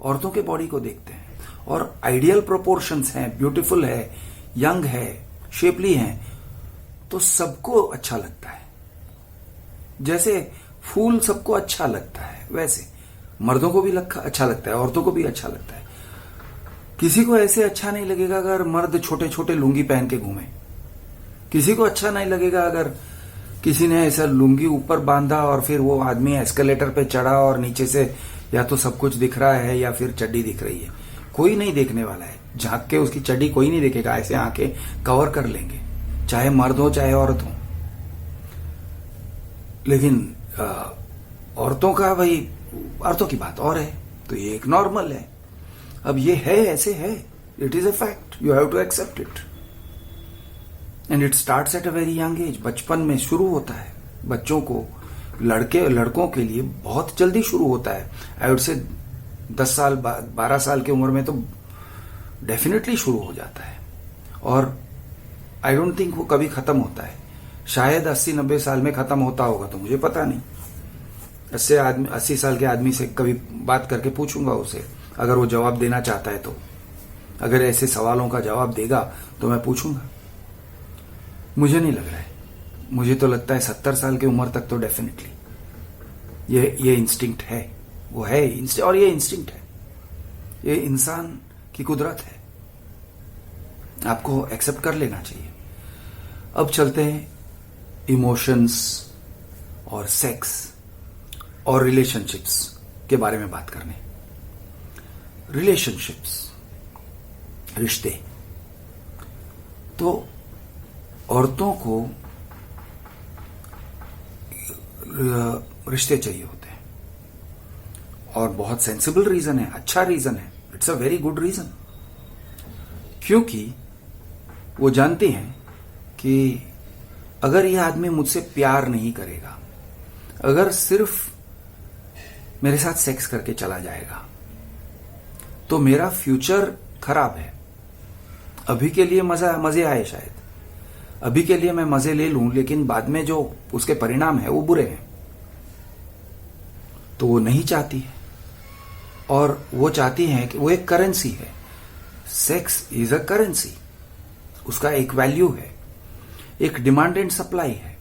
औरतों के बॉडी को देखते हैं और आइडियल प्रोपोर्शंस हैं, ब्यूटीफुल है, यंग है, शेपली है, तो सबको अच्छा लगता है। जैसे फूल सबको अच्छा लगता है, वैसे मर्दों को भी अच्छा लगता है, औरतों को भी अच्छा लगता है। किसी को ऐसे अच्छा नहीं लगेगा अगर मर्द छोटे छोटे लुंगी पहन के घूमे। किसी को अच्छा नहीं लगेगा अगर किसी ने ऐसा लुंगी ऊपर बांधा और फिर वो आदमी एस्केलेटर पे चढ़ा और नीचे से या तो सब कुछ दिख रहा है या फिर चड्डी दिख रही है। कोई नहीं देखने वाला है, झांक के उसकी चड्डी कोई नहीं देखेगा, ऐसे आंखें कवर कर लेंगे, चाहे मर्द हो चाहे औरत हो। लेकिन औरतों का भाई, औरतों की बात और है, तो ये एक नॉर्मल है। अब ये है, ऐसे है, it is a fact, you have to accept it. And it starts at a very young age, बचपन में शुरू होता है। बच्चों को, लड़कों के लिए बहुत जल्दी शुरू होता है। आई वुड से 10 साल 12 साल की उम्र में तो डेफिनेटली शुरू हो जाता है। और आई डोंट थिंक वो कभी खत्म होता है। शायद 80-90 साल में खत्म होता होगा, तो मुझे पता नहीं। 80 साल के आदमी से कभी बात करके पूछूंगा उसे, अगर वो जवाब देना चाहता है तो। अगर ऐसे सवालों का जवाब देगा तो मैं पूछूंगा। मुझे नहीं लग रहा है, मुझे तो लगता है 70 साल की उम्र तक तो डेफिनेटली ये इंस्टिंक्ट है, वो है और ये इंस्टिंक्ट है, ये इंसान की कुदरत है, आपको एक्सेप्ट कर लेना चाहिए। अब चलते हैं इमोशंस और सेक्स और रिलेशनशिप्स के बारे में बात करने। रिलेशनशिप्स, रिश्ते, तो औरतों को रिश्ते चाहिए होते हैं और बहुत सेंसिबल रीजन है, अच्छा रीजन है, it's a very good reason. क्योंकि वो जानते हैं कि अगर यह आदमी मुझसे प्यार नहीं करेगा, अगर सिर्फ मेरे साथ सेक्स करके चला जाएगा, तो मेरा फ्यूचर खराब है। अभी के लिए मजे आए, शायद अभी के लिए मैं मजे ले लूं, लेकिन बाद में जो उसके परिणाम है वो बुरे हैं। तो वो नहीं चाहती है, और वो चाहती है कि वो एक करेंसी है। सेक्स इज अ करेंसी, उसका एक वैल्यू है, एक डिमांड एंड सप्लाई है।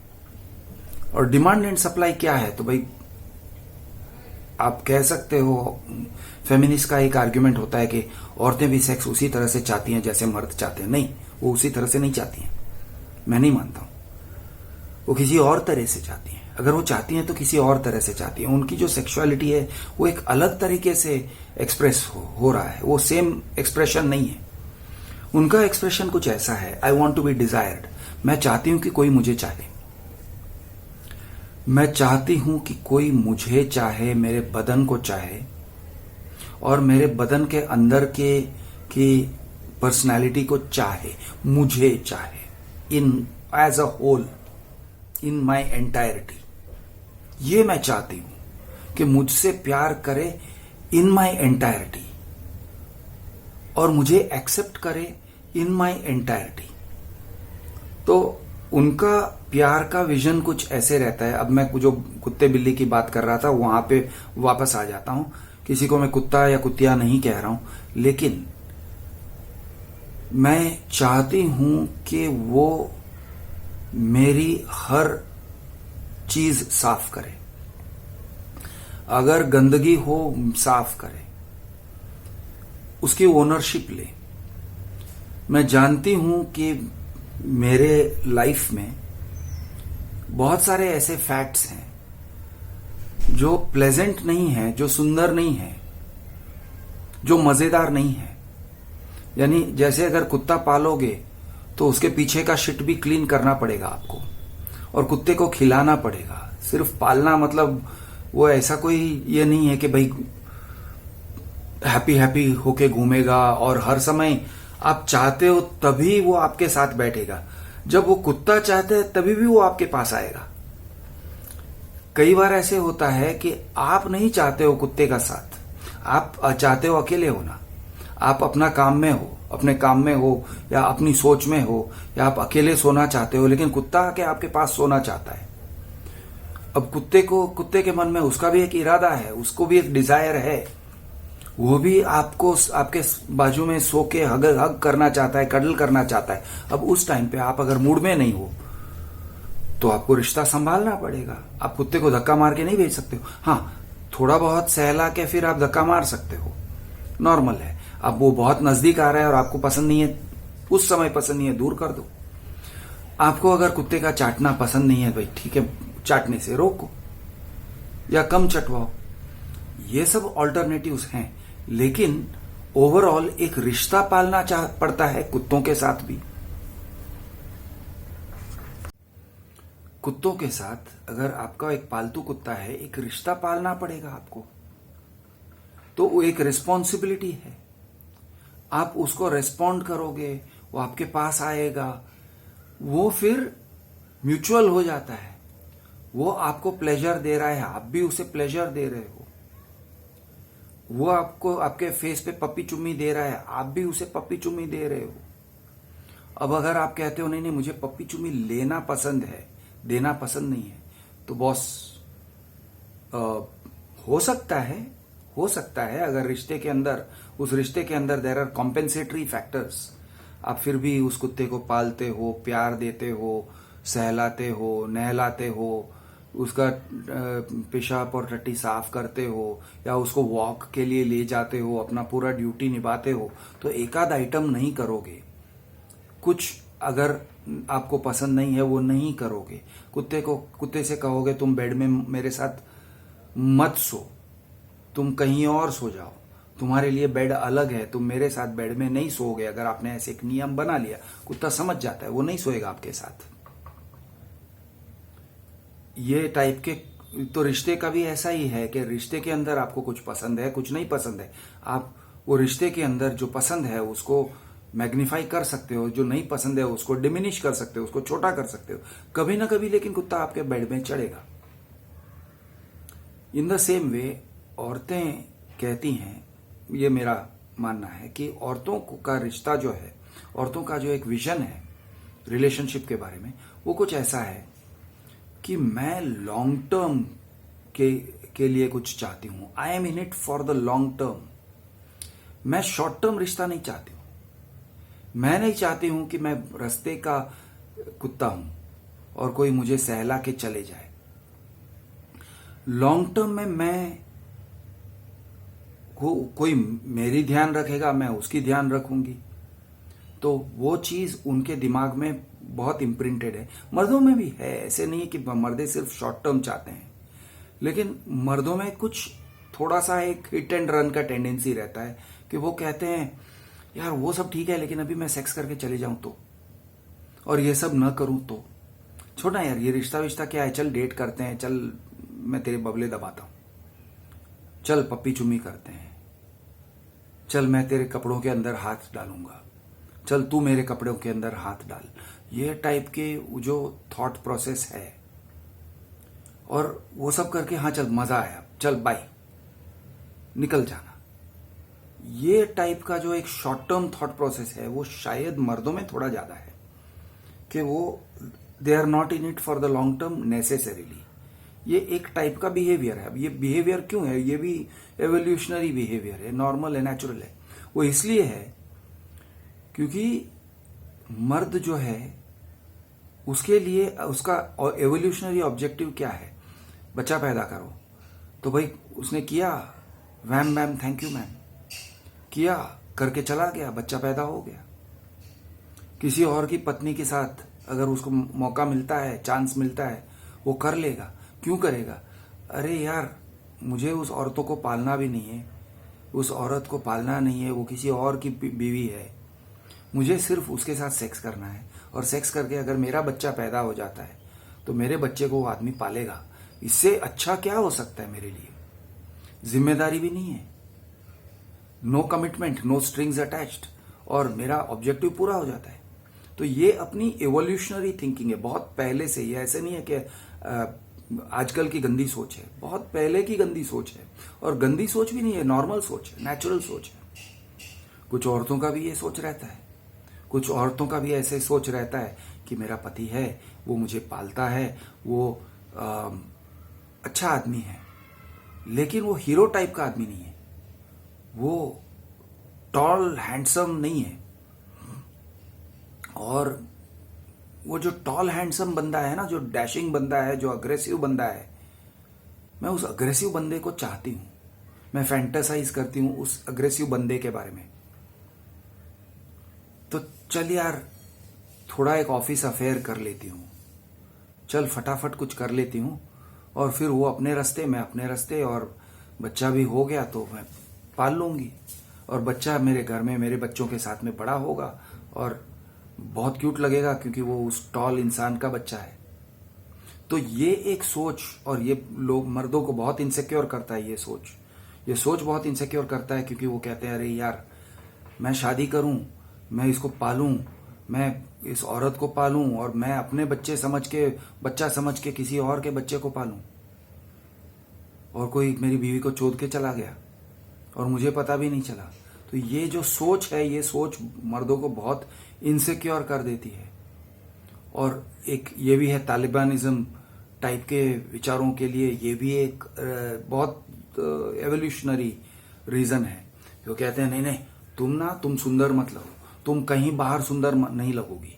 और डिमांड एंड सप्लाई क्या है, तो भाई आप कह सकते हो, फेमिनिस्ट का एक आर्ग्यूमेंट होता है कि औरतें भी सेक्स उसी तरह से चाहती हैं जैसे मर्द चाहते हैं। नहीं, वो उसी तरह से नहीं चाहती हैं, मैं नहीं मानता हूं। वो किसी और तरह से चाहती हैं। अगर वो चाहती हैं तो किसी और तरह से चाहती हैं। उनकी जो सेक्सुअलिटी है वो एक अलग तरीके से एक्सप्रेस हो रहा है, वो सेम एक्सप्रेशन नहीं है। उनका एक्सप्रेशन कुछ ऐसा है, I want to be desired. मैं चाहती हूं कि कोई मुझे चाहे, मैं चाहती हूं कि कोई मुझे चाहे, मेरे बदन को चाहे, और मेरे बदन के अंदर की पर्सनालिटी को चाहे, मुझे चाहे, in as a whole, in my entirety. ये मैं चाहती हूं कि मुझसे प्यार करे इन माई एंटायरिटी, और मुझे एक्सेप्ट करे इन माई एंटायरिटी। तो उनका प्यार का विजन कुछ ऐसे रहता है। अब मैं जो कुत्ते बिल्ली की बात कर रहा था वहां पे वापस आ जाता हूं। किसी को मैं कुत्ता या कुतिया नहीं कह रहा हूं, लेकिन मैं चाहती हूं कि वो मेरी हर चीज साफ करे, अगर गंदगी हो साफ करे, उसकी ओनरशिप ले। मैं जानती हूं कि मेरे लाइफ में बहुत सारे ऐसे फैक्ट्स हैं जो प्लेजेंट नहीं है, जो सुंदर नहीं है, जो मजेदार नहीं है। यानी जैसे अगर कुत्ता पालोगे तो उसके पीछे का शिट भी क्लीन करना पड़ेगा आपको, और कुत्ते को खिलाना पड़ेगा। सिर्फ पालना मतलब वो ऐसा कोई ये नहीं है कि भाई हैप्पी हैप्पी होके घूमेगा और हर समय आप चाहते हो तभी वो आपके साथ बैठेगा। जब वो कुत्ता चाहते हैं तभी भी वो आपके पास आएगा। कई बार ऐसे होता है कि आप नहीं चाहते हो कुत्ते का साथ, आप चाहते हो अकेले होना। आप अपना काम में हो, अपने काम में हो या अपनी सोच में हो, या आप अकेले सोना चाहते हो, लेकिन कुत्ता आके आपके पास सोना चाहता है। अब कुत्ते के मन में उसका भी एक इरादा है, उसको भी एक डिजायर है। वो भी आपको आपके बाजू में सो के हग करना चाहता है, कडल करना चाहता है। अब उस टाइम पे आप अगर मूड में नहीं हो तो आपको रिश्ता संभालना पड़ेगा। आप कुत्ते को धक्का मार के नहीं भेज सकते हो। हाँ, थोड़ा बहुत सहला के फिर आप धक्का मार सकते हो, नॉर्मल है। अब वो बहुत नजदीक आ रहा है और आपको पसंद नहीं है, उस समय पसंद नहीं है, दूर कर दो। आपको अगर कुत्ते का चाटना पसंद नहीं है, भाई ठीक है, चाटने से रोको या कम चटवाओ। ये सब ऑल्टरनेटिव्स हैं, लेकिन ओवरऑल एक रिश्ता पालना पड़ता है कुत्तों के साथ भी। कुत्तों के साथ अगर आपका एक पालतू कुत्ता है, एक रिश्ता पालना पड़ेगा आपको। तो वो एक रिस्पॉन्सिबिलिटी है। आप उसको रेस्पॉन्ड करोगे, वो आपके पास आएगा, वो फिर म्यूचुअल हो जाता है। वो आपको प्लेजर दे रहा है, आप भी उसे प्लेजर दे रहे हो। वो आपको आपके फेस पे पप्पी चुम्मी दे रहा है, आप भी उसे पप्पी चुम्मी दे रहे हो। अब अगर आप कहते हो नहीं नहीं मुझे पप्पी चुम्मी लेना पसंद है, देना पसंद नहीं है, तो बॉस हो सकता है अगर रिश्ते के अंदर, उस रिश्ते के अंदर देयर आर कॉम्पेंसेटरी फैक्टर्स, आप फिर भी उस कुत्ते को पालते हो, प्यार देते हो, सहलाते हो, नहलाते हो, उसका पेशाब और टट्टी साफ करते हो, या उसको वॉक के लिए ले जाते हो, अपना पूरा ड्यूटी निभाते हो, तो एक आध आइटम नहीं करोगे। कुछ अगर आपको पसंद नहीं है वो नहीं करोगे। कुत्ते से कहोगे तुम बेड में मेरे साथ मत सो, तुम कहीं और सो जाओ, तुम्हारे लिए बेड अलग है, तुम मेरे साथ बेड में नहीं सोओगे। अगर आपने ऐसे एक नियम बना लिया, कुत्ता समझ जाता है, वो नहीं सोएगा आपके साथ। ये टाइप के तो रिश्ते का भी ऐसा ही है कि रिश्ते के अंदर आपको कुछ पसंद है, कुछ नहीं पसंद है। आप वो रिश्ते के अंदर जो पसंद है उसको मैग्नीफाई कर सकते हो, जो नहीं पसंद है उसको डिमिनिश कर सकते हो, उसको छोटा कर सकते हो कभी ना कभी, लेकिन कुत्ता आपके बेड में चढ़ेगा। इन द सेम वे औरतें कहती हैं, ये मेरा मानना है कि औरतों का रिश्ता जो है, औरतों का जो एक विजन है रिलेशनशिप के बारे में, वो कुछ ऐसा है कि मैं लॉन्ग टर्म के लिए कुछ चाहती हूं। I am in it for the long term. मैं शॉर्ट टर्म रिश्ता नहीं चाहती हूं। मैं नहीं चाहती हूं कि मैं रास्ते का कुत्ता हूं और कोई मुझे सहला के चले जाए। लॉन्ग टर्म में मैं कोई मेरी ध्यान रखेगा, मैं उसकी ध्यान रखूंगी, तो वो चीज उनके दिमाग में बहुत इम्प्रिंटेड है। मर्दों में भी है, ऐसे नहीं कि मर्दे सिर्फ शॉर्ट टर्म चाहते हैं, लेकिन मर्दों में कुछ थोड़ा सा एक हिट एंड रन का टेंडेंसी रहता है कि वो कहते हैं यार वो सब ठीक है, लेकिन अभी मैं सेक्स करके चले जाऊं तो, और ये सब न करूं तो, छोड़ा यार ये रिश्ता विश्ता क्या है, चल डेट करते हैं, चल मैं तेरे बबले दबाता हूं, चल पप्पी चुम्मी करते हैं, चल मैं तेरे कपड़ों के अंदर हाथ डालूंगा, चल तू मेरे कपड़ों के अंदर हाथ डाल। ये टाइप के जो थॉट प्रोसेस है, और वो सब करके हाँ चल मजा आया, चल बाय, निकल जाना। ये टाइप का जो एक शॉर्ट टर्म थॉट प्रोसेस है, वो शायद मर्दों में थोड़ा ज्यादा है कि वो they are not in it for the long term necessarily. ये एक टाइप का बिहेवियर है। अब ये बिहेवियर क्यों है? ये भी एवोल्यूशनरी बिहेवियर है, नॉर्मल है, नेचुरल है। वो इसलिए है क्योंकि मर्द जो है उसके लिए उसका एवोल्यूशनरी ऑब्जेक्टिव क्या है? बच्चा पैदा करो। तो भाई उसने किया, वैम वैम थैंक यू मैम, किया करके चला गया, बच्चा पैदा हो गया। किसी और की पत्नी के साथ अगर उसको मौका मिलता है, चांस मिलता है, वो कर लेगा। क्यों करेगा? अरे यार, मुझे उस औरतों को पालना भी नहीं है, उस औरत को पालना नहीं है, वो किसी और की बीवी है, मुझे सिर्फ उसके साथ सेक्स करना है। और सेक्स करके अगर मेरा बच्चा पैदा हो जाता है तो मेरे बच्चे को वो आदमी पालेगा। इससे अच्छा क्या हो सकता है मेरे लिए? जिम्मेदारी भी नहीं है, no commitment, no strings attached, और मेरा ऑब्जेक्टिव पूरा हो जाता है। तो ये अपनी एवोल्यूशनरी थिंकिंग है, बहुत पहले से। ये ऐसे नहीं है कि आजकल की गंदी सोच है, बहुत पहले की गंदी सोच है। और गंदी सोच भी नहीं है, नॉर्मल सोच है, नेचुरल सोच है। कुछ औरतों का भी ये सोच रहता है, कुछ औरतों का भी ऐसे सोच रहता है कि मेरा पति है, वो मुझे पालता है, वो अच्छा आदमी है, लेकिन वो हीरो टाइप का आदमी नहीं है, वो टॉल हैंडसम नहीं है। और वो जो टॉल हैंडसम बंदा है ना, जो डैशिंग बंदा है, जो अग्रेसिव बंदा है, मैं उस अग्रेसिव बंदे को चाहती हूं। मैं फैंटेसाइज करती हूं उस अग्रेसिव बंदे के बारे में। तो चल यार, थोड़ा एक ऑफिस अफेयर कर लेती हूं, चल फटाफट कुछ कर लेती हूं, और फिर वो अपने रास्ते, मैं अपने रास्ते, और बच्चा भी हो गया तो मैं पाल लूंगी, और बच्चा मेरे घर में मेरे बच्चों के साथ में बड़ा होगा और बहुत क्यूट लगेगा, क्योंकि वो उस टॉल इंसान का बच्चा है। तो ये एक सोच, और ये लोग मर्दों को बहुत इनसिक्योर करता है। ये सोच बहुत इनसिक्योर करता है, क्योंकि वो कहते हैं अरे यार, मैं शादी करूं, मैं इसको पालूं, मैं इस औरत को पालूं, और मैं अपने बच्चा समझ के किसी और के बच्चे को पालूं, और कोई मेरी बीवी को चोद के चला गया और मुझे पता भी नहीं चला। तो ये जो सोच है, ये सोच मर्दों को बहुत इनसिक्योर कर देती है। और एक ये भी है, तालिबानिज्म टाइप के विचारों के लिए ये भी एक बहुत एवोल्यूशनरी रीजन है। जो कहते हैं नहीं, तुम सुंदर मत लगो, तुम कहीं बाहर सुंदर नहीं लगोगी,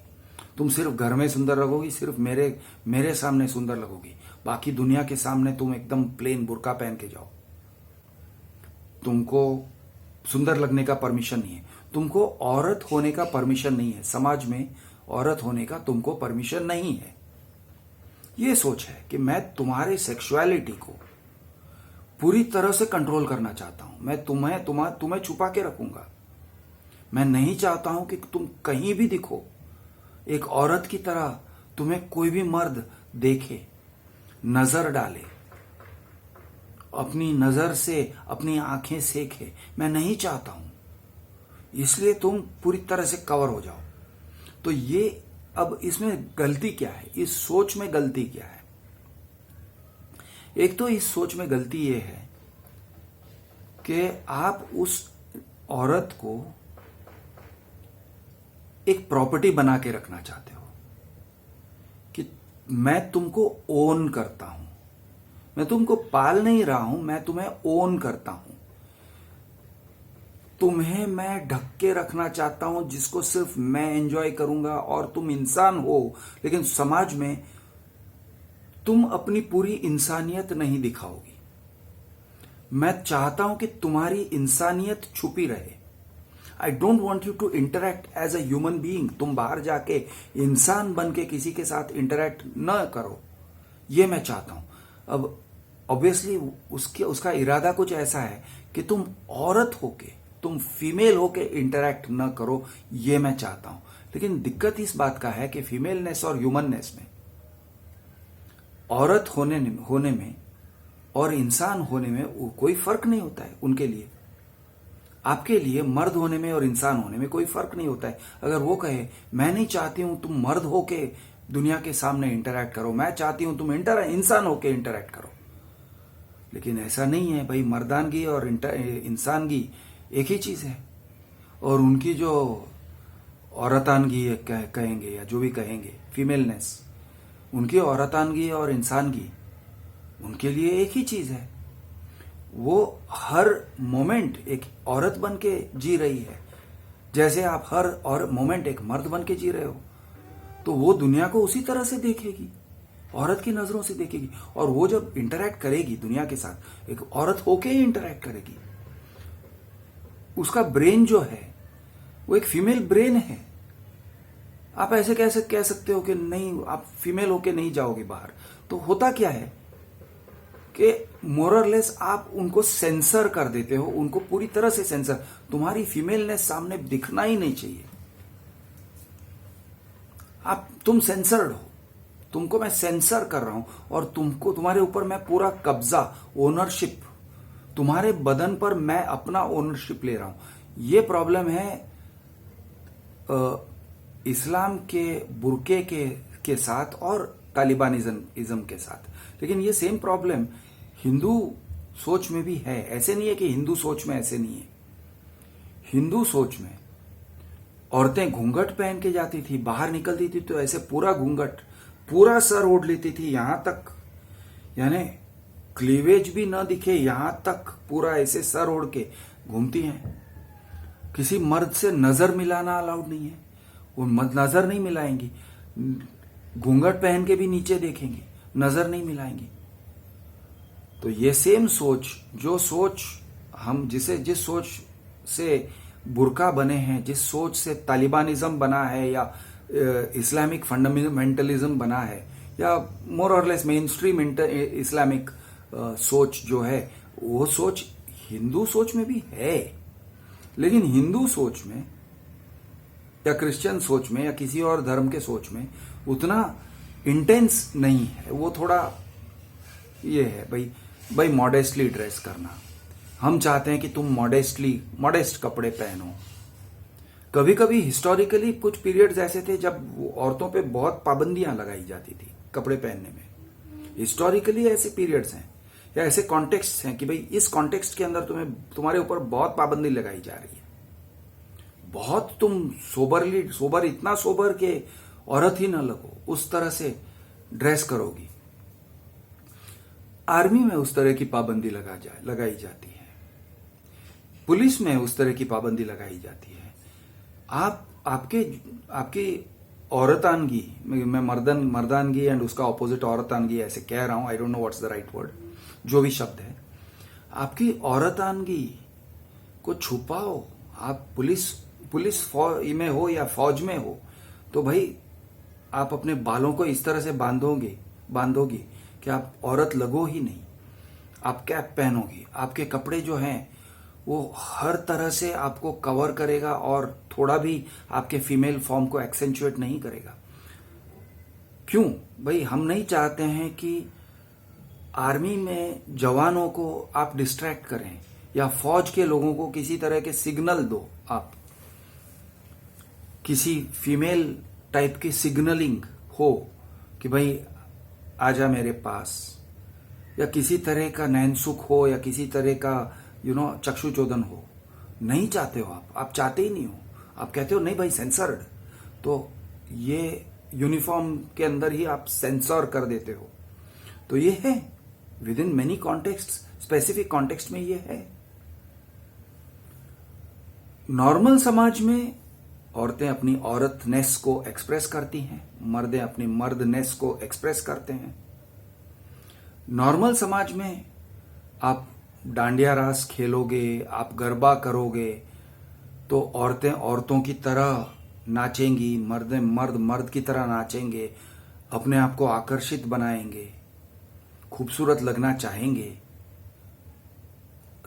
तुम सिर्फ घर में सुंदर लगोगी, सिर्फ मेरे सामने सुंदर लगोगी, बाकी दुनिया के सामने तुम एकदम प्लेन बुर्का पहन के जाओ। तुमको सुंदर लगने का परमिशन नहीं है, तुमको औरत होने का परमिशन नहीं है, समाज में औरत होने का तुमको परमिशन नहीं है। ये सोच है कि मैं तुम्हारी सेक्सुअलिटी को पूरी तरह से कंट्रोल करना चाहता हूं, मैं तुम्हें छुपा के रखूंगा। मैं नहीं चाहता हूं कि तुम कहीं भी दिखो एक औरत की तरह, तुम्हें कोई भी मर्द देखे, नजर डाले, अपनी नजर से अपनी आंखें सेके, मैं नहीं चाहता हूं। इसलिए तुम पूरी तरह से कवर हो जाओ। तो ये, अब इसमें गलती क्या है, इस सोच में गलती क्या है? एक तो इस सोच में गलती ये है कि आप उस औरत को एक प्रॉपर्टी बना के रखना चाहते हो कि मैं तुमको ओन करता हूं, मैं तुमको पाल नहीं रहा हूं, मैं तुम्हें ओन करता हूं। तुम्हें मैं ढक के रखना चाहता हूं, जिसको सिर्फ मैं एंजॉय करूंगा, और तुम इंसान हो, लेकिन समाज में तुम अपनी पूरी इंसानियत नहीं दिखाओगी। मैं चाहता हूं कि तुम्हारी इंसानियत छुपी रहे। I don't want you to interact as a human being. तुम बाहर जाके इंसान बन के किसी के साथ इंटरेक्ट न करो, ये मैं चाहता हूं। अब ऑब्वियसली उसका इरादा कुछ ऐसा है कि तुम औरत होके, तुम फीमेल होके इंटरेक्ट न करो, ये मैं चाहता हूं। लेकिन दिक्कत इस बात का है कि फीमेलनेस और ह्यूमननेस में, औरत होने में और इंसान होने में कोई फर्क नहीं होता है उनके लिए। आपके लिए मर्द होने में और इंसान होने में कोई फर्क नहीं होता है। अगर वो कहे मैं नहीं चाहती हूं तुम मर्द होके दुनिया के सामने इंटरैक्ट करो, मैं चाहती हूं तुम इंसान होके इंटरैक्ट करो, लेकिन ऐसा नहीं है भाई। मर्दानगी और इंसानगी एक ही चीज है। और उनकी जो औरतानगी कहेंगे या जो भी कहेंगे, फीमेलनेस, उनकी औरतानगी और इंसानगी उनके लिए एक ही चीज है। वो हर मोमेंट एक औरत बन के जी रही है, जैसे आप हर और मोमेंट एक मर्द बन के जी रहे हो। तो वो दुनिया को उसी तरह से देखेगी, औरत की नजरों से देखेगी। और वो जब इंटरैक्ट करेगी दुनिया के साथ, एक औरत होके ही इंटरैक्ट करेगी। उसका ब्रेन जो है वो एक फीमेल ब्रेन है। आप ऐसे कैसे कह सकते हो कि नहीं, आप फीमेल होके नहीं जाओगे बाहर? तो होता क्या है कि मोरलेस आप उनको सेंसर कर देते हो, उनको पूरी तरह से सेंसर। तुम्हारी फीमेलनेस सामने दिखना ही नहीं चाहिए। तुम सेंसर्ड हो, तुमको मैं सेंसर कर रहा हूं और तुम्हारे ऊपर मैं पूरा कब्जा, ओनरशिप, तुम्हारे बदन पर मैं अपना ओनरशिप ले रहा हूं। ये प्रॉब्लम है इस्लाम के बुरके के साथ और तालिबानिज्म के साथ। लेकिन ये सेम प्रॉब्लम हिंदू सोच में भी है। ऐसे नहीं है कि हिंदू सोच में ऐसे नहीं है। हिंदू सोच में औरतें घूंघट पहन के जाती थी, बाहर निकलती थी तो ऐसे पूरा घूंघट, पूरा सर ओढ़ लेती थी यहां तक, यानी क्लीवेज भी न दिखे यहां तक, पूरा ऐसे सर ओढ़ के घूमती हैं। किसी मर्द से नजर मिलाना अलाउड नहीं है, वो नजर नहीं मिलाएंगी। घूंघट पहन के भी नीचे देखेंगे, नजर नहीं मिलाएंगी। तो ये सेम सोच, जो सोच हम जिस सोच से बुरका बने हैं, जिस सोच से तालिबानिज्म बना है या इस्लामिक फंडामेंटलिज्म बना है या मोर और लेस मेन स्ट्रीम इस्लामिक सोच जो है, वो सोच हिंदू सोच में भी है। लेकिन हिंदू सोच में या क्रिश्चियन सोच में या किसी और धर्म के सोच में उतना इंटेंस नहीं है। वो थोड़ा ये है भाई मॉडेस्टली ड्रेस करना। हम चाहते हैं कि तुम मॉडेस्ट कपड़े पहनो। कभी कभी हिस्टोरिकली कुछ पीरियड्स ऐसे थे जब औरतों पे बहुत पाबंदियां लगाई जाती थी कपड़े पहनने में। हिस्टोरिकली ऐसे पीरियड्स हैं या ऐसे कॉन्टेक्स्ट हैं कि भाई इस कॉन्टेक्स्ट के अंदर तुम्हारे ऊपर बहुत पाबंदी लगाई जा रही है। बहुत तुम सोबर, इतना सोबर के औरत ही ना लगो, उस तरह से ड्रेस करोगी। आर्मी में उस तरह की पाबंदी लगाई जाती है, पुलिस में उस तरह की पाबंदी लगाई जाती है। आपकी औरतानगी, मैं मर्दानगी एंड उसका ऑपोजिट औरतानगी ऐसे कह रहा हूं, I don't know what's the right word, जो भी शब्द है, आपकी औरतानगी को छुपाओ। आप पुलिस में हो या फौज में हो तो भाई आप अपने बालों को इस तरह से बांधोगी कि आप औरत लगो ही नहीं। आप कैप पहनोगी, आपके कपड़े जो हैं वो हर तरह से आपको कवर करेगा और थोड़ा भी आपके फीमेल फॉर्म को एक्सेंचुएट नहीं करेगा। क्यों भाई? हम नहीं चाहते हैं कि आर्मी में जवानों को आप डिस्ट्रैक्ट करें या फौज के लोगों को किसी तरह के सिग्नल दो। आप किसी फीमेल टाइप की सिग्नलिंग हो कि भाई आजा मेरे पास, या किसी तरह का नैनसुख हो या किसी तरह का चक्षुचोदन हो। नहीं चाहते हो आप चाहते ही नहीं हो। आप कहते हो नहीं भाई सेंसर्ड, तो ये यूनिफॉर्म के अंदर ही आप सेंसर कर देते हो। तो ये है with in many context, specific context में ये है। नॉर्मल समाज में औरतें अपनी औरतनेस को एक्सप्रेस करती हैं, मर्दें अपनी मर्दनेस को एक्सप्रेस करते हैं। नॉर्मल समाज में आप डांडिया रास खेलोगे, आप गरबा करोगे तो औरतें औरतों की तरह नाचेंगी, मर्द की तरह नाचेंगे, अपने आप को आकर्षित बनाएंगे, खूबसूरत लगना चाहेंगे,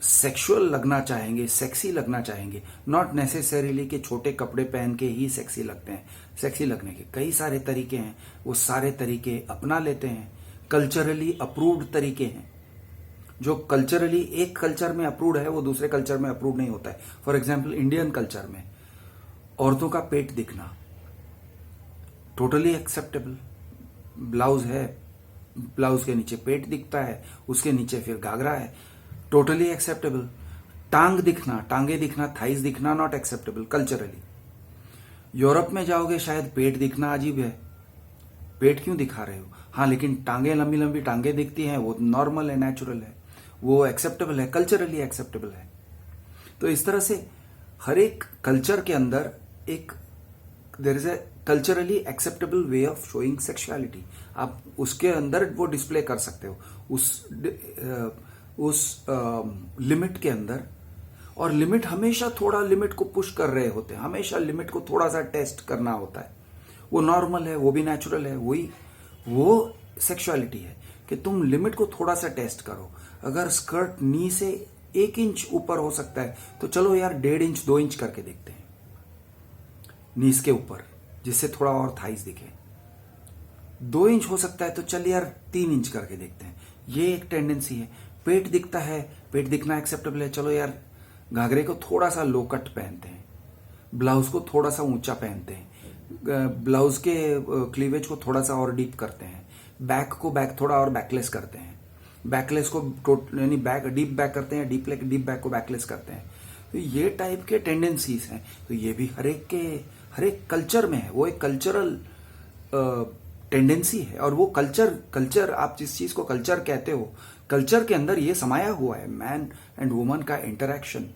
सेक्सुअल लगना चाहेंगे, सेक्सी लगना चाहेंगे। नॉट नेसेसरीली कि छोटे कपड़े पहन के ही सेक्सी लगते हैं। सेक्सी लगने के कई सारे तरीके हैं, वो सारे तरीके अपना लेते हैं। कल्चरली अप्रूव्ड तरीके हैं, जो कल्चरली एक कल्चर में अप्रूव्ड है वो दूसरे कल्चर में अप्रूव नहीं होता है। फॉर एग्जाम्पल इंडियन कल्चर में औरतों का पेट दिखना टोटली एक्सेप्टेबल। ब्लाउज है, ब्लाउज के नीचे पेट दिखता है, उसके नीचे फिर घाघरा है, टोटली एक्सेप्टेबल। टांगे दिखना, थाइज दिखना नॉट एक्सेप्टेबल कल्चरली। यूरोप में जाओगे शायद पेट दिखना अजीब है, पेट क्यों दिखा रहे हो? हाँ, लेकिन टांगे, लंबी लंबी टांगे दिखती हैं, वो नॉर्मल है, नेचुरल है, वो एक्सेप्टेबल है, कल्चरली एक्सेप्टेबल है। तो इस तरह से हर एक कल्चर के अंदर एक there is a culturally acceptable way of showing sexuality. आप उसके अंदर वो डिस्प्ले कर सकते हो, उस लिमिट के अंदर। और लिमिट हमेशा थोड़ा लिमिट को पुश कर रहे होते हैं, हमेशा लिमिट को थोड़ा सा टेस्ट करना होता है। वो नॉर्मल है, वो भी नेचुरल है, वो सेक्सुअलिटी है कि तुम लिमिट को थोड़ा सा टेस्ट करो। अगर स्कर्ट नी से 1 इंच ऊपर हो सकता है तो चलो यार 1.5 इंच 2 इंच करके देखते हैं नीस के ऊपर, जिससे थोड़ा और थाइस दिखे। 2 इंच हो सकता है तो चल यार 3 इंच करके देखते हैं। ये एक टेंडेंसी है। पेट दिखता है, पेट दिखना एक्सेप्टेबल है, चलो यार घाघरे को थोड़ा सा लो कट पहनते हैं, ब्लाउज को थोड़ा सा ऊंचा पहनते हैं, ब्लाउज के क्लीवेज को थोड़ा सा और डीप करते हैं, बैक थोड़ा और बैकलेस करते हैं, बैकलेस को यानी डीप बैक करते हैं, डीप बैक को बैकलेस करते हैं। तो ये टाइप के टेंडेंसीज हैं। तो ये भी हर एक कल्चर में है, वो एक कल्चरल टेंडेंसी है। और वो कल्चर आप जिस चीज को कल्चर कहते हो, कल्चर के अंदर ये समाया हुआ है। मैन एंड वुमन का इंटरैक्शन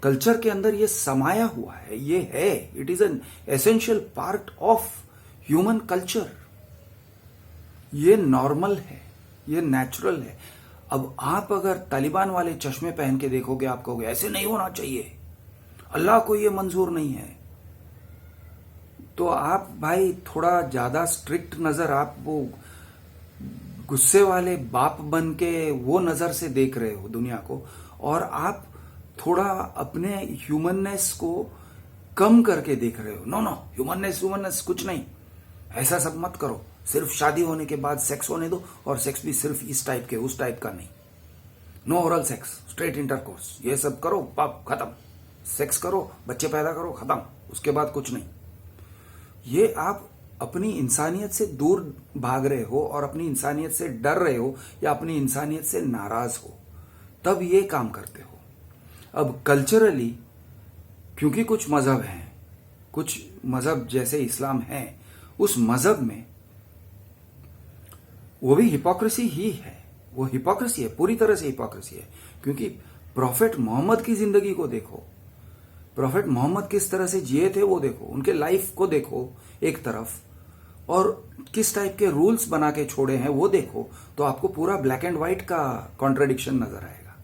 कल्चर के अंदर ये समाया हुआ है, ये है, it is an essential part of human culture. ये नॉर्मल है, ये नेचुरल है। अब आप अगर तालिबान वाले चश्मे पहन के देखोगे, आप कहोगे ऐसे नहीं होना चाहिए, अल्लाह को ये मंजूर नहीं है। तो आप भाई थोड़ा ज्यादा स्ट्रिक्ट नजर, आप वो गुस्से वाले बाप बन के वो नजर से देख रहे हो दुनिया को, और आप थोड़ा अपने ह्यूमननेस को कम करके देख रहे हो। नो ह्यूमननेस कुछ नहीं, ऐसा सब मत करो। सिर्फ शादी होने के बाद सेक्स होने दो, और सेक्स भी सिर्फ इस टाइप के, उस टाइप का नहीं। No oral sex, straight intercourse, ये सब करो, पाप खत्म। सेक्स करो, बच्चे पैदा करो, खत्म, उसके बाद कुछ नहीं। ये आप अपनी इंसानियत से दूर भाग रहे हो, और अपनी इंसानियत से डर रहे हो, या अपनी इंसानियत से नाराज हो, तब ये काम करते हो। अब कल्चरली, क्योंकि कुछ मजहब हैं, कुछ मजहब जैसे इस्लाम है, उस मजहब में वो भी हिपोक्रेसी ही है, वो हिपोक्रेसी है, पूरी तरह से हिपोक्रेसी है। क्योंकि प्रॉफेट मोहम्मद की जिंदगी को देखो, प्रॉफेट मोहम्मद किस तरह से जिए थे वो देखो, उनके लाइफ को देखो एक तरफ, और किस टाइप के रूल्स बना के छोड़े हैं वो देखो, तो आपको पूरा ब्लैक एंड व्हाइट का कॉन्ट्रडिक्शन नजर आएगा।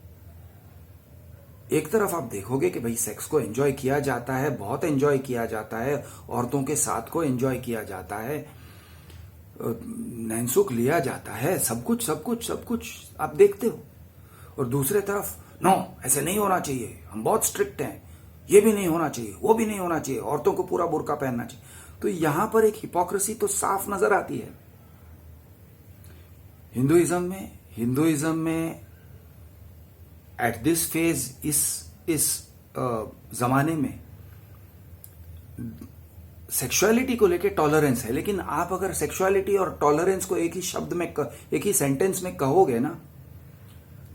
एक तरफ आप देखोगे कि भाई सेक्स को एंजॉय किया जाता है, बहुत एंजॉय किया जाता है, औरतों के साथ को एंजॉय किया जाता है, नैनसुख लिया जाता है, सब कुछ आप देखते हो। और दूसरे तरफ नो, ऐसे नहीं होना चाहिए, हम बहुत स्ट्रिक्ट हैं, ये भी नहीं होना चाहिए, वो भी नहीं होना चाहिए, औरतों को पूरा बुर्का पहनना चाहिए। तो यहां पर एक हिपोक्रेसी तो साफ नजर आती है। हिंदुइज्म में एट दिस फेज, इस जमाने में सेक्सुअलिटी को लेके टॉलरेंस है। लेकिन आप अगर सेक्सुअलिटी और टॉलरेंस को एक ही शब्द में, एक ही सेंटेंस में कहोगे ना,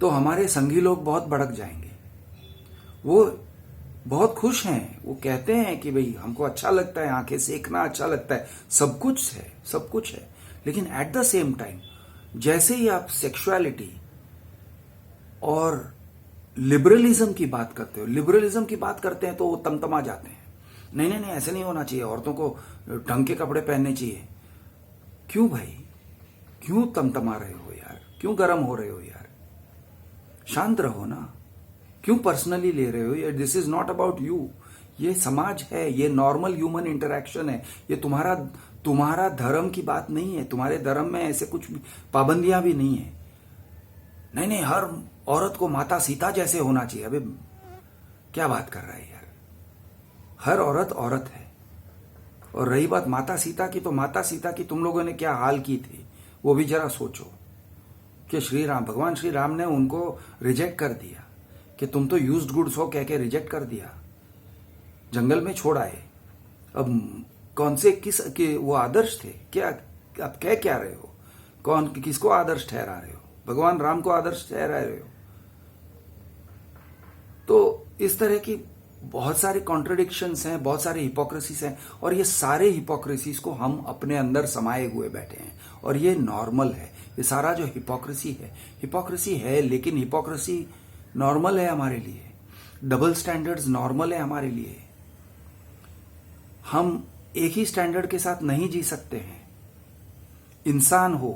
तो हमारे संगी लोग बहुत भड़क जाएंगे। वो बहुत खुश हैं, वो कहते हैं कि भाई हमको अच्छा लगता है, आंखें सेकना अच्छा लगता है, सब कुछ है। लेकिन एट द सेम टाइम, जैसे ही आप सेक्सुअलिटी और लिबरलिज्म की बात करते हैं तो वो तमतमा जाते हैं। नहीं, ऐसे नहीं होना चाहिए, औरतों को ढंग के कपड़े पहनने चाहिए। क्यों भाई, क्यों तमतमा रहे हो यार, क्यों गर्म हो रहे हो यार, शांत रहो ना, क्यों पर्सनली ले रहे हो यार। This is not about you, ये समाज है, ये नॉर्मल ह्यूमन इंटरैक्शन है, ये तुम्हारा धर्म की बात नहीं है, तुम्हारे धर्म में ऐसे कुछ पाबंदियां भी नहीं है। नहीं, हर औरत को माता सीता जैसे होना चाहिए। अबे क्या बात कर रहा है यार, हर औरत है। और रही बात माता सीता की, तो माता सीता की तुम लोगों ने क्या हाल की थी, वो भी जरा सोचो। कि भगवान श्री राम ने उनको रिजेक्ट कर दिया, कि तुम तो यूज्ड गुड्स हो कह के रिजेक्ट कर दिया, जंगल में छोड़ आए। अब कौन से वो आदर्श थे क्या, आप कह क्या रहे हो, किसको आदर्श ठहरा रहे हो, भगवान राम को आदर्श ठहरा रहे हो। तो इस तरह की बहुत सारे कॉन्ट्रडिक्शंस हैं, बहुत सारे हिपोक्रेसीज हैं, और ये सारे हिपोक्रेसीज को हम अपने अंदर समाये हुए बैठे हैं, और ये नॉर्मल है। ये सारा जो हिपोक्रेसी है, लेकिन हिपोक्रेसी नॉर्मल है हमारे लिए, डबल स्टैंडर्ड्स नॉर्मल है हमारे लिए। हम एक ही स्टैंडर्ड के साथ नहीं जी सकते हैं। इंसान हो,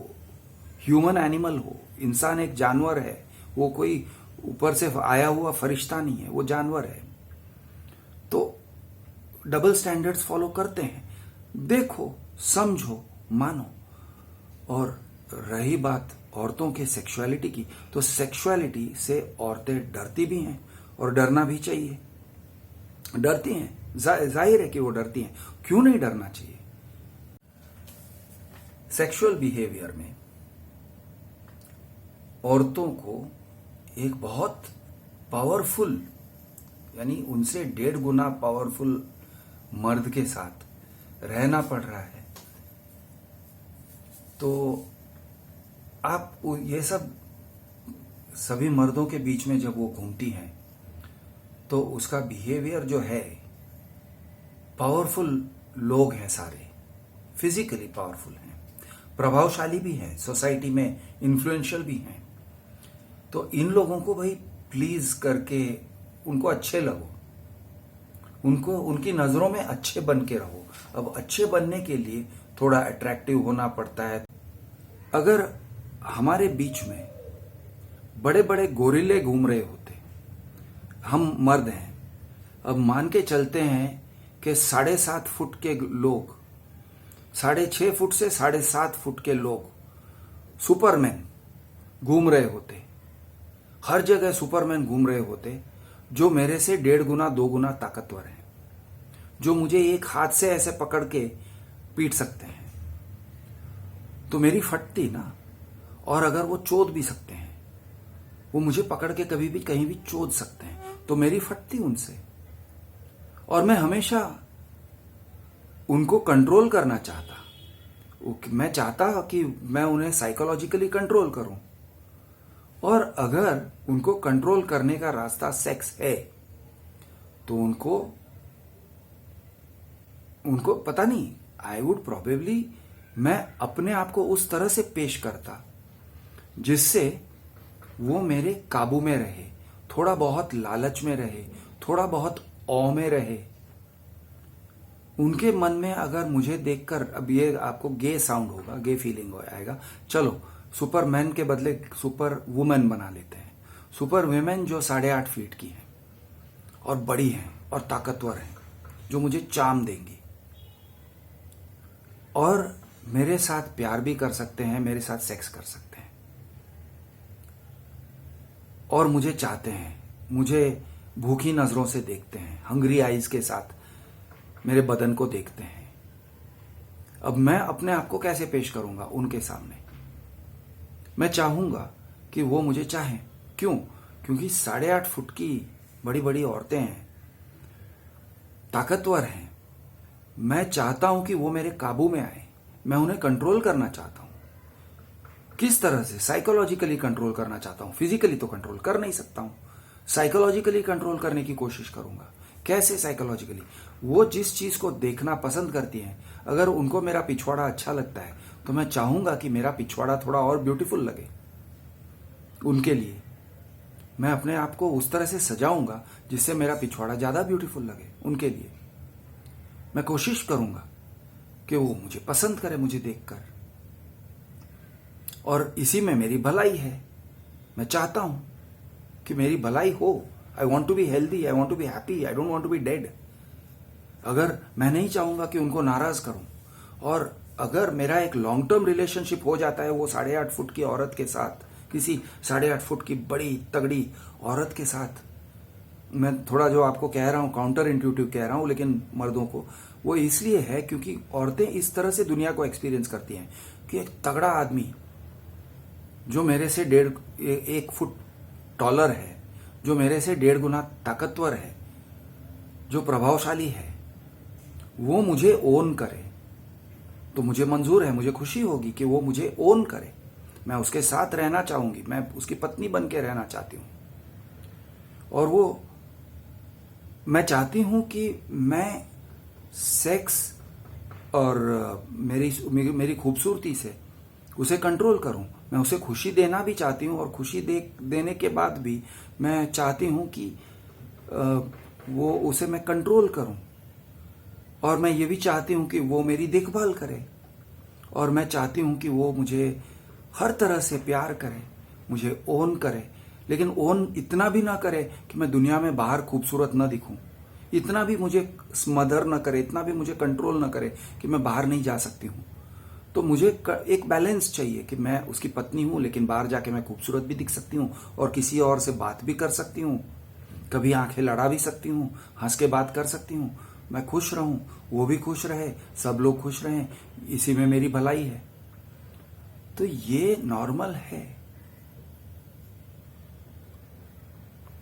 ह्यूमन एनिमल हो, इंसान एक जानवर है, वो कोई ऊपर से आया हुआ फरिश्ता नहीं है, वो जानवर है। तो डबल स्टैंडर्ड्स फॉलो करते हैं। देखो, समझो, मानो। और रही बात औरतों के सेक्सुअलिटी की, तो सेक्सुअलिटी से औरतें डरती भी हैं और डरना भी चाहिए। डरती हैं, जाहिर है कि वो डरती हैं। क्यों नहीं डरना चाहिए? सेक्सुअल बिहेवियर में औरतों को एक बहुत पावरफुल, यानी उनसे 1.5 गुना पावरफुल मर्द के साथ रहना पड़ रहा है। तो आप ये सब सभी मर्दों के बीच में जब वो घूमती हैं तो उसका बिहेवियर जो है, पावरफुल लोग हैं सारे, फिजिकली पावरफुल हैं, प्रभावशाली भी हैं, सोसाइटी में इन्फ्लुएंशियल भी हैं। तो इन लोगों को भाई प्लीज करके उनको अच्छे लगो, उनको उनकी नजरों में अच्छे बन के रहो। अब अच्छे बनने के लिए थोड़ा अट्रैक्टिव होना पड़ता है। अगर हमारे बीच में बड़े बड़े गोरिल्ले घूम रहे होते, हम मर्द हैं, अब मान के चलते हैं कि 7.5 फुट के लोग, 6.5 फुट से 7.5 फुट के लोग सुपरमैन घूम रहे होते, हर जगह सुपरमैन घूम रहे होते, जो मेरे से 1.5 गुना 2 गुना ताकतवर हैं, जो मुझे एक हाथ से ऐसे पकड़ के पीट सकते हैं, तो मेरी फटती ना। और अगर वो चोद भी सकते हैं, वो मुझे पकड़ के कभी भी कहीं भी चोद सकते हैं, तो मेरी फटती उनसे। और मैं हमेशा उनको कंट्रोल करना चाहता। मैं चाहता कि मैं उन्हें साइकोलॉजिकली कंट्रोल करूं। और अगर उनको कंट्रोल करने का रास्ता सेक्स है, तो उनको पता नहीं, आई वुड प्रोबेबली, मैं अपने आप को उस तरह से पेश करता जिससे वो मेरे काबू में रहे, थोड़ा बहुत लालच में रहे, थोड़ा बहुत औ में रहे। उनके मन में अगर मुझे देखकर, अब ये आपको गे साउंड होगा, गे फीलिंग आएगा, चलो सुपरमैन के बदले सुपर वुमेन बना लेते हैं। सुपर वुमेन जो 8.5 फीट की है और बड़ी हैं और ताकतवर हैं, जो मुझे चाम देंगी और मेरे साथ प्यार भी कर सकते हैं, मेरे साथ सेक्स कर सकते हैं और मुझे चाहते हैं, मुझे भूखी नजरों से देखते हैं, हंग्री आईज के साथ मेरे बदन को देखते हैं। अब मैं अपने आप को कैसे पेश करूंगा उनके सामने? मैं चाहूंगा कि वो मुझे चाहें। क्यों? क्योंकि 8.5 फुट की बड़ी बड़ी औरतें हैं, ताकतवर हैं। मैं चाहता हूं कि वो मेरे काबू में आए, मैं उन्हें कंट्रोल करना चाहता हूं। किस तरह से? साइकोलॉजिकली कंट्रोल करना चाहता हूं। फिजिकली तो कंट्रोल कर नहीं सकता हूं, साइकोलॉजिकली कंट्रोल करने की कोशिश करूंगा। कैसे साइकोलॉजिकली? वो जिस चीज को देखना पसंद करती हैं, अगर उनको मेरा पिछवाड़ा अच्छा लगता है, तो मैं चाहूंगा कि मेरा पिछवाड़ा थोड़ा और ब्यूटीफुल लगे उनके लिए। मैं अपने आप को उस तरह से सजाऊंगा जिससे मेरा पिछवाड़ा ज्यादा ब्यूटीफुल लगे उनके लिए। मैं कोशिश करूंगा कि वो मुझे पसंद करे मुझे देखकर, और इसी में मेरी भलाई है। मैं चाहता हूं कि मेरी भलाई हो। I want to be healthy, I want to be happy, I don't want to be dead. अगर मैं नहीं चाहूंगा कि उनको नाराज करूं, और अगर मेरा एक लॉन्ग टर्म रिलेशनशिप हो जाता है वो 8.5 फुट की औरत के साथ, किसी 8.5 फुट की बड़ी तगड़ी औरत के साथ, मैं थोड़ा जो आपको कह रहा हूं काउंटर इंट्यूटिव कह रहा हूं, लेकिन मर्दों को वो इसलिए है क्योंकि औरतें इस तरह से दुनिया को एक्सपीरियंस करती हैं कि एक तगड़ा आदमी जो मेरे से 1 फुट टॉलर है, जो मेरे से 1.5 गुना ताकतवर है, जो प्रभावशाली है, वो मुझे ओन करे तो मुझे मंजूर है, मुझे खुशी होगी कि वो मुझे ओन करे। मैं उसके साथ रहना चाहूंगी, मैं उसकी पत्नी बन के रहना चाहती हूं। और वो मैं चाहती हूं कि मैं सेक्स और मेरी खूबसूरती से उसे कंट्रोल करूं। मैं उसे खुशी देना भी चाहती हूं, और खुशी देने के बाद भी मैं चाहती हूं कि वो उसे मैं कंट्रोल करूं। और मैं ये भी चाहती हूं कि वो मेरी देखभाल करे, और मैं चाहती हूं कि वो मुझे हर तरह से प्यार करे, मुझे ओन करे। लेकिन ओन इतना भी ना करे कि मैं दुनिया में बाहर खूबसूरत न दिखूं, इतना भी मुझे स्मदर न करे, इतना भी मुझे कंट्रोल न करे कि मैं बाहर नहीं जा सकती हूं। तो मुझे एक बैलेंस चाहिए कि मैं उसकी पत्नी हूं, लेकिन बाहर जाके मैं खूबसूरत भी दिख सकती हूं और किसी और से बात भी कर सकती हूं, कभी आंखें लड़ा भी सकती हूं, हंस के बात कर सकती हूं। मैं खुश रहूं, वो भी खुश रहे, सब लोग खुश रहें, इसी में मेरी भलाई है। तो ये नॉर्मल है।